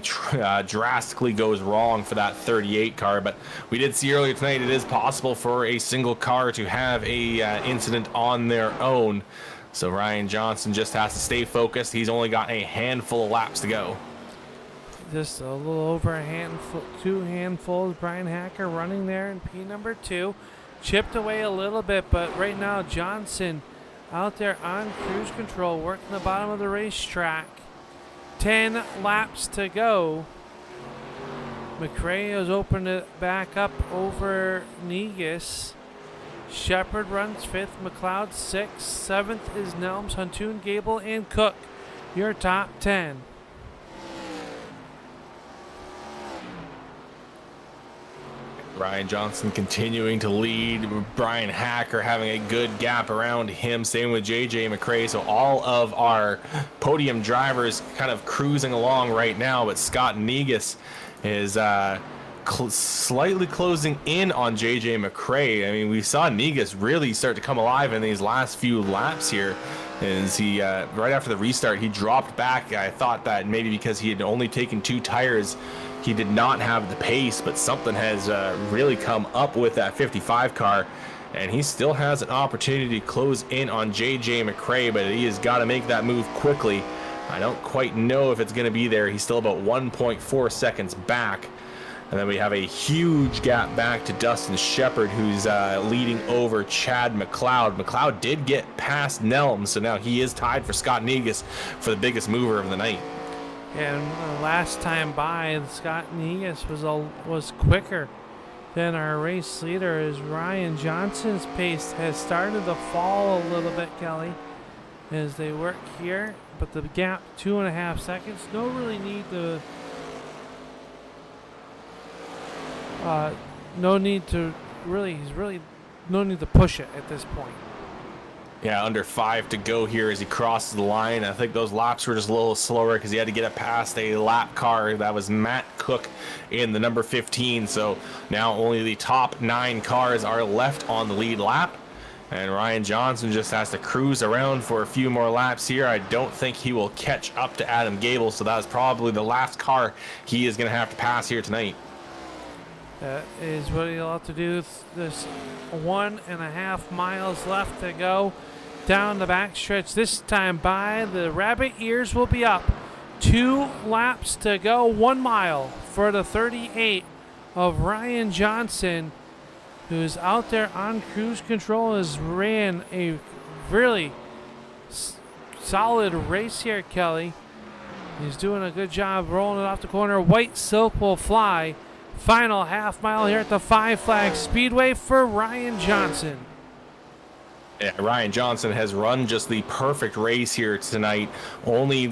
drastically goes wrong for that 38 car. But we did see earlier tonight it is possible for a single car to have a incident on their own. So Ryan Johnson just has to stay focused. He's only got a handful of laps to go. Just a little over a handful, 2 handfuls. Brian Hacker running there in P number 2. Chipped away a little bit, but right now Johnson out there on cruise control, working the bottom of the racetrack. 10 laps to go. MacRae has opened it back up over Negus. Shepard runs 5th, McLeod 6th, 7th is Nelms, Huntoon, Gable, and Cook. Your top 10. Ryan Johnson continuing to lead. Brian Hacker having a good gap around him. Same with JJ MacRae. So all of our podium drivers kind of cruising along right now. But Scott Negus is slightly closing in on JJ MacRae. I mean, we saw Negus really start to come alive in these last few laps here. As he, right after the restart, he dropped back. I thought that maybe because he had only taken 2 tires he did not have the pace, but something has really come up with that 55 car, and he still has an opportunity to close in on JJ MacRae, but he has got to make that move quickly. I don't quite know if it's going to be there. He's still about 1.4 seconds back. And then we have a huge gap back to Dustin Shepard, who's leading over Chad McLeod. McLeod did get past Nelms, so now he is tied for Scott Negus for the biggest mover of the night. And last time by, Scott Negus was quicker than our race leader, as Ryan Johnson's pace has started to fall a little bit, Kelly, as they work here. But the gap, 2.5 seconds. No really need to. No need to really. He's really no need to push it at this point. Yeah, under 5 to go here as he crosses the line. I think those laps were just a little slower because he had to get it past a lap car. That was Matt Cook in the number 15. So now only the top 9 cars are left on the lead lap. And Ryan Johnson just has to cruise around for a few more laps here. I don't think he will catch up to Adam Gable, so that is probably the last car he is going to have to pass here tonight. That is what he'll have to do. There's 1.5 miles left to go down the backstretch. This time by, the rabbit ears will be up. 2 laps to go, 1 mile for the 38 of Ryan Johnson, who's out there on cruise control, has ran a really solid race here, Kelly. He's doing a good job rolling it off the corner. White Silk will fly. Final half mile here at the Five Flags Speedway for Ryan Johnson. Yeah, Ryan Johnson has run just the perfect race here tonight. Only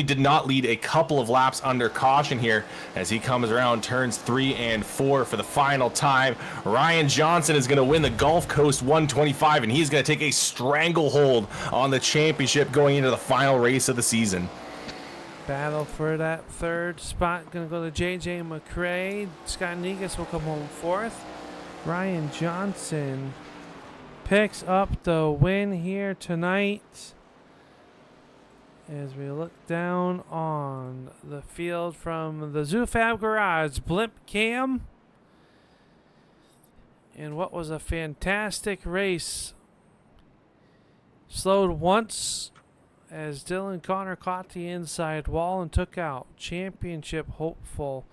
did not lead a couple of laps under caution here as he comes around turns 3 and 4 for the final time. Ryan Johnson is going to win the Gulf Coast 125, and he's going to take a stranglehold on the championship going into the final race of the season. Battle for that third spot going to go to JJ MacRae. Scott Negus will come home 4th. Ryan Johnson picks up the win here tonight as we look down on the field from the Zoofab Garage. Blimp Cam, and what was a fantastic race. Slowed once as Dylan Connor caught the inside wall and took out championship hopeful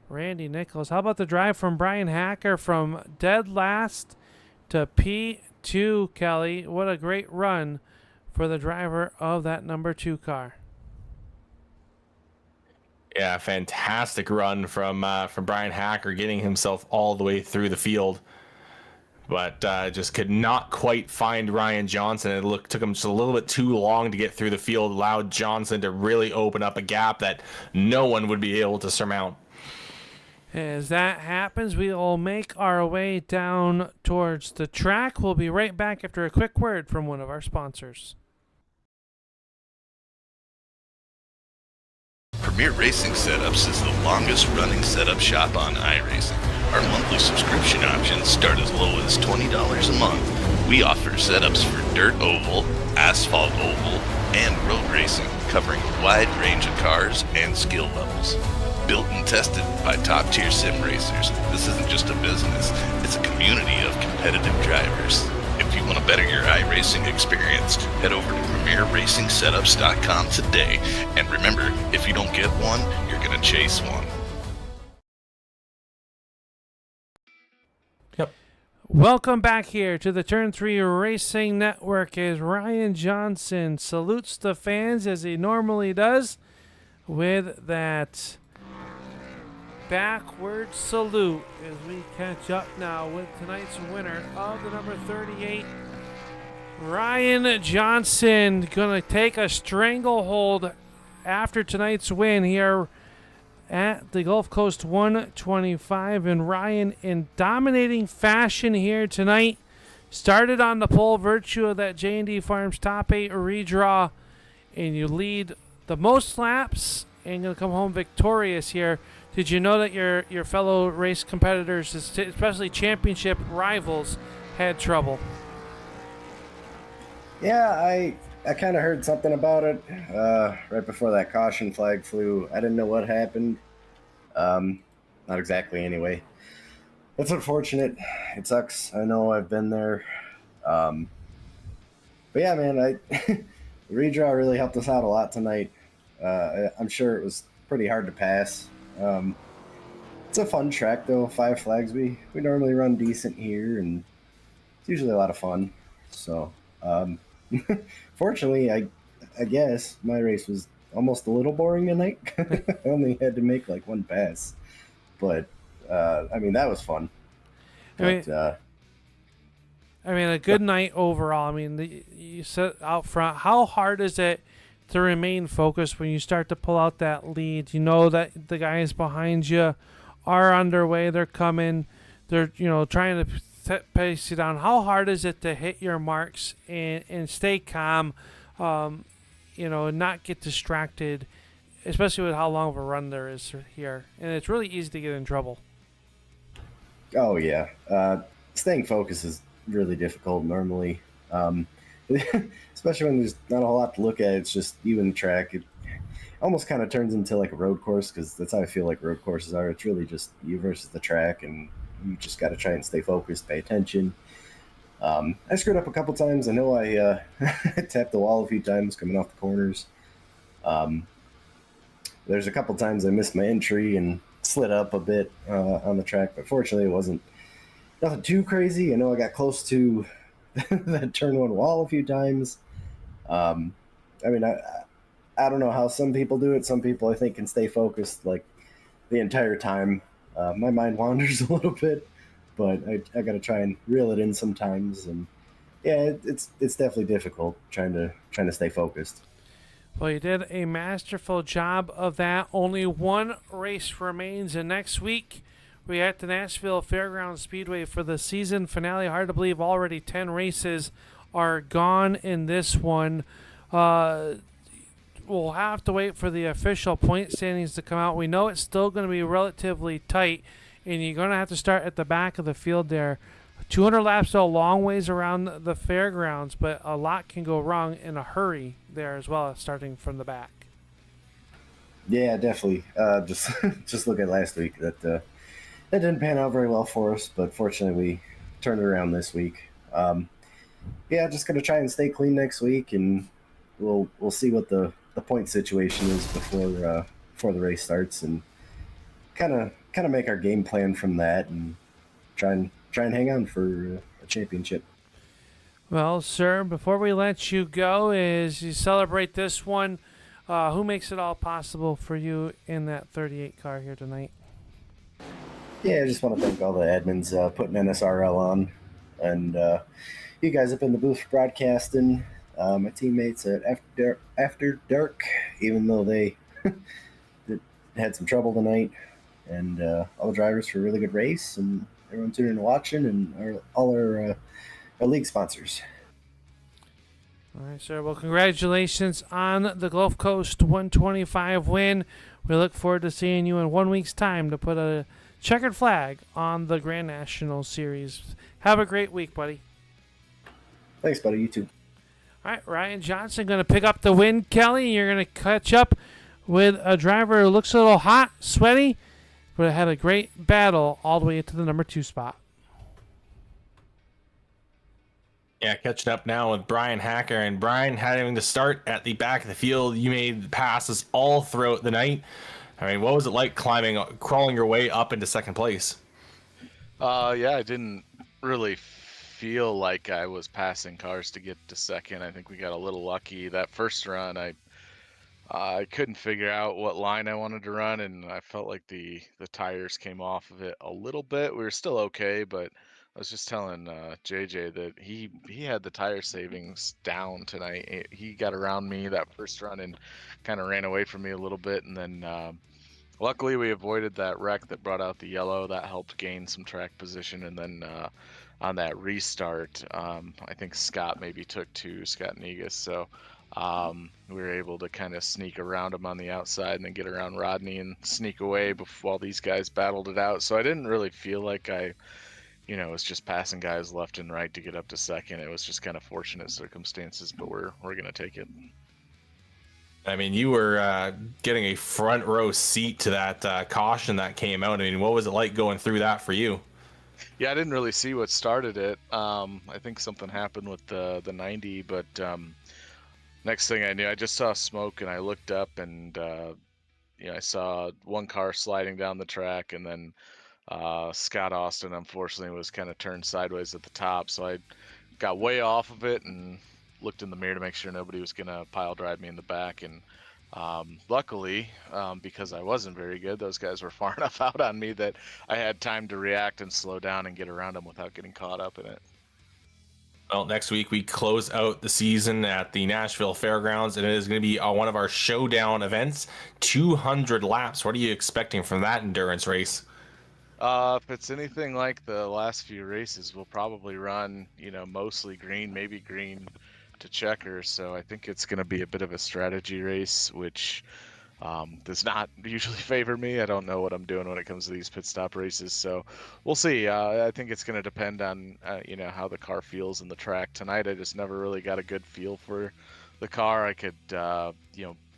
Randy Nichols. How about the drive from Brian Hacker from dead last to P2, Kelly? What a great run for the driver of that number 2 car. Yeah, fantastic run from Brian Hacker, getting himself all the way through the field. But just could not quite find Ryan Johnson. It took him just a little bit too long to get through the field, allowed Johnson to really open up a gap that no one would be able to surmount. As that happens, we will make our way down towards the track. We'll be right back after a quick word from one of our sponsors. Premier Racing Setups is the longest running setup shop on iRacing. Our monthly subscription options start as low as $20 a month. We offer setups for dirt oval, asphalt oval, and road racing, covering a wide range of cars and skill levels. Built and tested by top-tier sim racers, this isn't just a business, it's a community of competitive drivers. If you want to better your iRacing experience, head over to PremierRacingSetups.com today. And remember, if you don't get one, you're going to chase one. Welcome back here to the Turn 3 Racing Network as Ryan Johnson salutes the fans as he normally does with that backward salute as we catch up now with tonight's winner of the number 38, Ryan Johnson. Gonna take a stranglehold after tonight's win here at the Gulf Coast 125, and Ryan in dominating fashion here tonight. Started on the pole, virtue of that J&D Farms top 8 redraw, and you lead the most laps and gonna come home victorious here. Did you know that your fellow race competitors, especially championship rivals, had trouble? Yeah, I kind of heard something about it right before that caution flag flew. I didn't know what happened. Not exactly, anyway. That's unfortunate. It sucks. I know I've been there. But yeah, man, the redraw really helped us out a lot tonight. I'm sure it was pretty hard to pass. It's a fun track, though. Five Flags. We normally run decent here, and it's usually a lot of fun. So, fortunately, I guess my race was almost a little boring tonight. I only had to make like one pass, but I mean that was fun. I mean, a good night overall. I mean, you set out front. How hard is it to remain focused when you start to pull out that lead? You know that the guys behind you are underway. They're coming. They're trying to pace you down. How hard is it to hit your marks and stay calm? Not get distracted, especially with how long of a run there is here. And it's really easy to get in trouble. Oh yeah, staying focused is really difficult normally, especially when there's not a whole lot to look at. It's just you and the track. It almost kind of turns into like a road course, because that's how I feel like road courses are. It's really just you versus the track, and you just got to try and stay focused, pay attention. I screwed up a couple times. I know I tapped the wall a few times coming off the corners. There's a couple times I missed my entry and slid up a bit on the track, but fortunately it wasn't nothing too crazy. I know I got close to that turn one wall a few times. I mean, I don't know how some people do it. Some people I think can stay focused like the entire time. My mind wanders a little bit, but I got to try and reel it in sometimes. And yeah, it's definitely difficult trying to stay focused. Well, you did a masterful job of that. Only one race remains, and next week we at the Nashville Fairgrounds Speedway for the season finale. Hard to believe already 10 races are gone in this one. We'll have to wait for the official point standings to come out. We know it's still going to be relatively tight, and you're going to have to start at the back of the field there. 200 laps, a long ways around the fairgrounds, but a lot can go wrong in a hurry there as well, starting from the back. Yeah, definitely. Just look at last week. That didn't pan out very well for us, but fortunately we turned it around this week. Yeah, just gonna try and stay clean next week, and we'll see what the point situation is before the race starts, and kind of make our game plan from that, and try and hang on for a championship. Well, sir, before we let you go, as you celebrate this one, who makes it all possible for you in that 38 car here tonight? Yeah, I just want to thank all the admins putting NSRL on, and you guys up in the booth broadcasting, my teammates at After Dark, even though they had some trouble tonight, and all the drivers for a really good race, and everyone tuning and watching, and all our league sponsors. All right, sir. Well, congratulations on the Gulf Coast 125 win. We look forward to seeing you in 1 week's time to put a checkered flag on the Grand National Series. Have a great week, buddy. Thanks, buddy. You too. All right, Ryan Johnson going to pick up the win. Kelly, you're going to catch up with a driver who looks a little hot, sweaty, but had a great battle all the way to the number 2 spot. Yeah, catching up now with Brian Hacker, and Brian having to start at the back of the field. You made passes all throughout the night. I mean, what was it like crawling your way up into second place? Yeah, I didn't really feel like I was passing cars to get to second. I think we got a little lucky that first run. I couldn't figure out what line I wanted to run, and I felt like the tires came off of it a little bit. We were still okay, but I was just telling JJ that he had the tire savings down tonight. He got around me that first run and kind of ran away from me a little bit, and then luckily we avoided that wreck that brought out the yellow. That helped gain some track position, and then on that restart, I think Scott maybe took 2, Scott Negus, so we were able to kind of sneak around him on the outside and then get around Rodney and sneak away while these guys battled it out. So I didn't really feel like I was just passing guys left and right to get up to second. It was just kind of fortunate circumstances, but we're going to take it. I mean, you were getting a front row seat to that caution that came out. I mean, what was it like going through that for you? Yeah, I didn't really see what started it. I think something happened with the 90, but next thing I knew, I just saw smoke and I looked up and I saw one car sliding down the track, and then Scott Austin, unfortunately, was kind of turned sideways at the top. So I got way off of it and looked in the mirror to make sure nobody was going to pile drive me in the back. And luckily, because I wasn't very good, those guys were far enough out on me that I had time to react and slow down and get around them without getting caught up in it. Well, next week we close out the season at the Nashville Fairgrounds, and it is going to be one of our showdown events, 200 laps. What are you expecting from that endurance race? If it's anything like the last few races, we'll probably run, mostly green, maybe green to checkers. So I think it's going to be a bit of a strategy race, which does not usually favor me. I don't know what I'm doing when it comes to these pit stop races. So we'll see. I think it's going to depend on, how the car feels in the track. Tonight, I just never really got a good feel for the car. I could,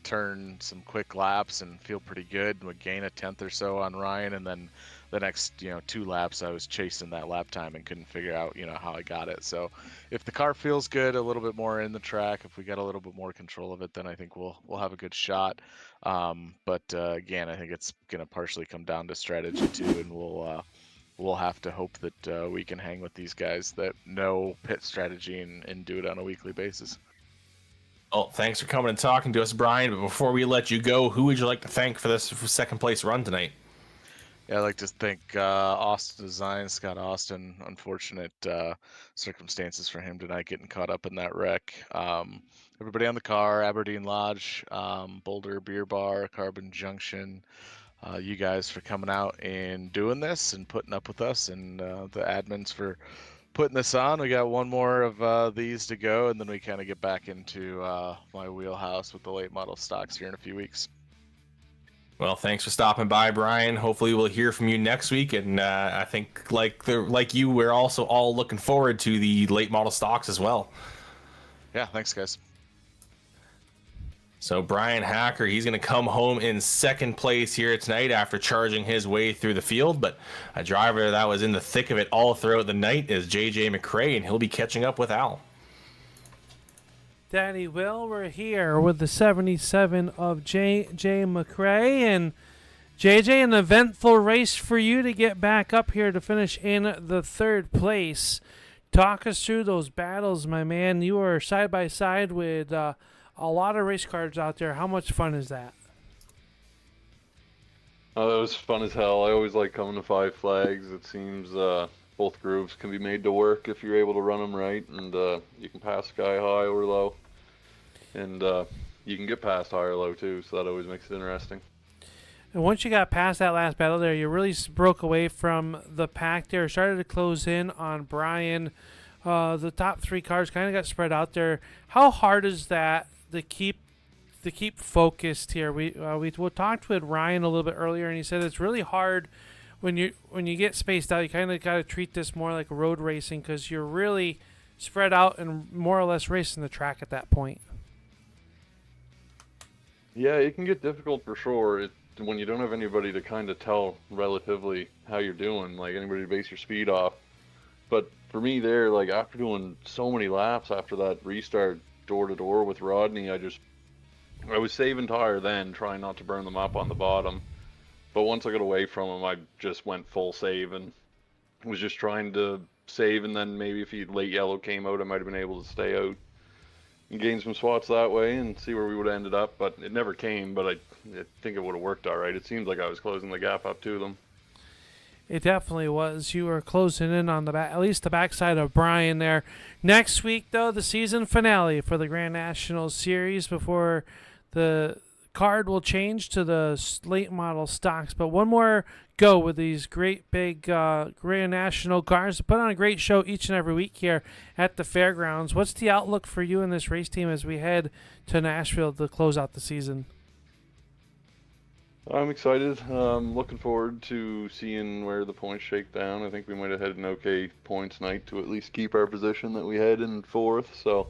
turn some quick laps and feel pretty good. Would gain a tenth or so on Ryan, and then the next 2 laps I was chasing that lap time and couldn't figure out how I got it. So if the car feels good, a little bit more in the track, if we get a little bit more control of it, then I think we'll have a good shot. But again, I think it's going to partially come down to strategy too, and we'll have to hope that we can hang with these guys that know pit strategy and do it on a weekly basis. Well, thanks for coming and talking to us, Brian. But before we let you go, who would you like to thank for this second place run tonight? Yeah, I'd like to thank Austin Design, Scott Austin. Unfortunate circumstances for him tonight, getting caught up in that wreck. Everybody on the car, Aberdeen Lodge, Boulder Beer Bar, Carbon Junction, you guys for coming out and doing this and putting up with us, and the admins for putting this on. We got one more of these to go, and then we kind of get back into my wheelhouse with the late model stocks here in a few weeks. Well, thanks for stopping by, Brian. Hopefully we'll hear from you next week. And I think like you, we're also all looking forward to the late model stocks as well. Yeah, thanks, guys. So Brian Hacker, he's going to come home in second place here tonight after charging his way through the field. But a driver that was in the thick of it all throughout the night is JJ MacRae, and he'll be catching up with Al. Danny Will, we're here with the 77 of J.J. MacRae. And JJ, an eventful race for you to get back up here to finish in the third place. Talk us through those battles, my man. You are side by side with a lot of race cars out there. How much fun is that? Oh, it was fun as hell. I always like coming to Five Flags. It seems both grooves can be made to work if you're able to run them right, and you can pass sky high or low, and you can get past high or low too, so that always makes it interesting. And once you got past that last battle there, you really broke away from the pack there, started to close in on Brian. The top 3 cars kind of got spread out there. How hard is that to keep focused here? We talked with Ryan a little bit earlier, and he said it's really hard when you get spaced out. You kind of got to treat this more like road racing because you're really spread out and more or less racing the track at that point. Yeah, it can get difficult for sure. When you don't have anybody to kind of tell relatively how you're doing, like anybody to base your speed off. But for me there, like after doing so many laps after that restart door to door with Rodney, I was saving tire then, trying not to burn them up on the bottom. But once I got away from him, I just went full save and was just trying to save, and then maybe if late yellow came out, I might have been able to stay out and gain some spots that way and see where we would have ended up. But it never came, but I think it would have worked all right. It seems like I was closing the gap up to them. It definitely was. You were closing in on at least the backside of Brian there. Next week, though, the season finale for the Grand National Series before the card will change to the late model stocks. But one more go with these great big Grand National cars to put on a great show each and every week here at the fairgrounds. What's the outlook for you and this race team as we head to Nashville to close out the season? I'm excited. Looking forward to seeing where the points shake down. I think we might have had an okay points night to at least keep our position that we had in fourth. So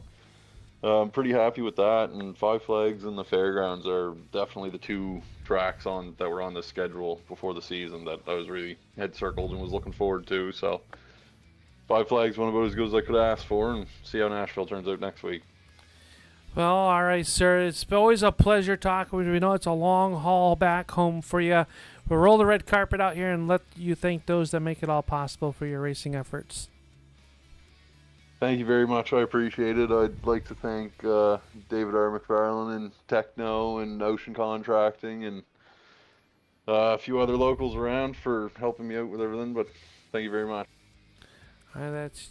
I'm pretty happy with that, and Five Flags and the Fairgrounds are definitely the two tracks that were on the schedule before the season that I was really had circled and was looking forward to. So Five Flags went about as good as I could ask for, and see how Nashville turns out next week. Well, all right, sir. It's always a pleasure talking with you. We know it's a long haul back home for you. We'll roll the red carpet out here and let you thank those that make it all possible for your racing efforts. Thank you very much. I appreciate it. I'd like to thank David R. McFarlane and Techno and Ocean Contracting and a few other locals around for helping me out with everything, but thank you very much. All right, that's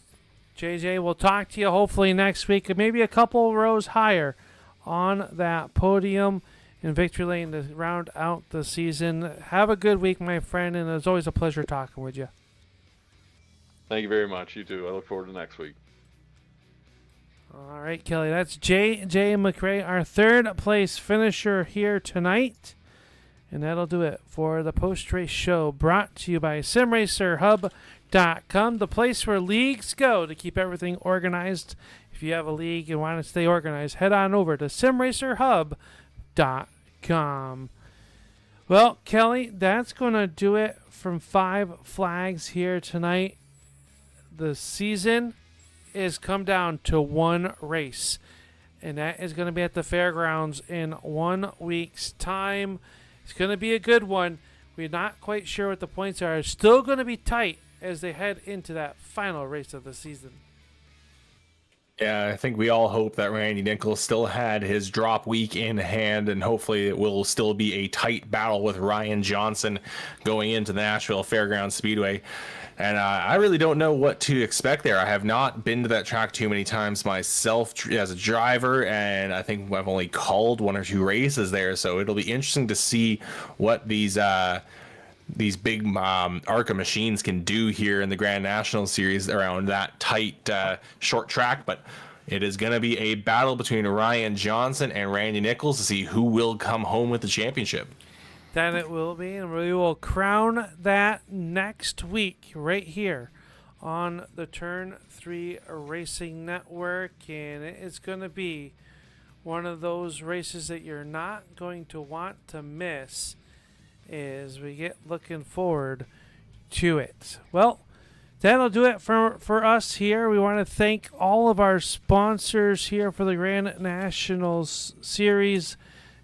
JJ. We'll talk to you hopefully next week, maybe a couple rows higher on that podium in Victory Lane to round out the season. Have a good week, my friend, and it's always a pleasure talking with you. Thank you very much. You too. I look forward to next week. All right, Kelly, that's J.J. MacRae, our third place finisher here tonight. And that'll do it for the post-race show brought to you by SimRacerHub.com, the place where leagues go to keep everything organized. If you have a league and want to stay organized, head on over to SimRacerHub.com. Well, Kelly, that's going to do it from Five Flags here tonight. The season is come down to one race, and that is going to be at the fairgrounds in 1 week's time. It's going to be a good one. We're not quite sure what the points are. It's still going to be tight as they head into that final race of the season. Yeah, I think we all hope that Randy Nichols still had his drop week in hand, and hopefully it will still be a tight battle with Ryan Johnson going into the Nashville Fairgrounds Speedway. And I really don't know what to expect there. I have not been to that track too many times myself as a driver, and I think I've only called 1 or 2 races there. So it'll be interesting to see what these big ARCA machines can do here in the Grand National Series around that tight short track. But it is going to be a battle between Ryan Johnson and Randy Nichols to see who will come home with the championship. That it will be, and we will crown that next week right here on the Turn 3 Racing Network, and it is going to be one of those races that you're not going to want to miss as we get looking forward to it. Well, that'll do it for us here. We want to thank all of our sponsors here for the Grand Nationals Series.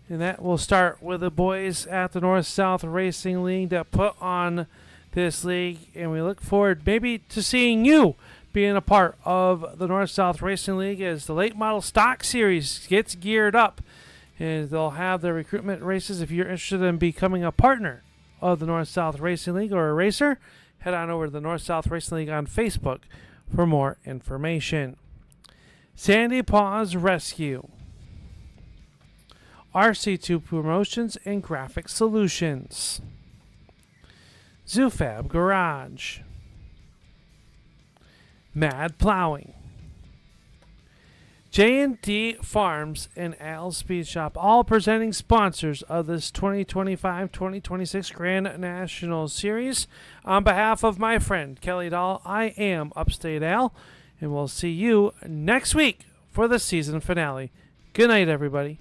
And that will start with the boys at the North-South Racing League that put on this league. And we look forward maybe to seeing you being a part of the North-South Racing League as the Late Model Stock Series gets geared up. And they'll have their recruitment races. If you're interested in becoming a partner of the North-South Racing League or a racer, head on over to the North-South Racing League on Facebook for more information. Sandy Paws Rescue, RC2 Promotions and Graphic Solutions, Zoofab Garage, Mad Plowing, J&D Farms, and Al's Speed Shop, all presenting sponsors of this 2025-2026 Grand National Series. On behalf of my friend Kelly Dahl, I am Upstate Al, and we'll see you next week for the season finale. Good night, everybody.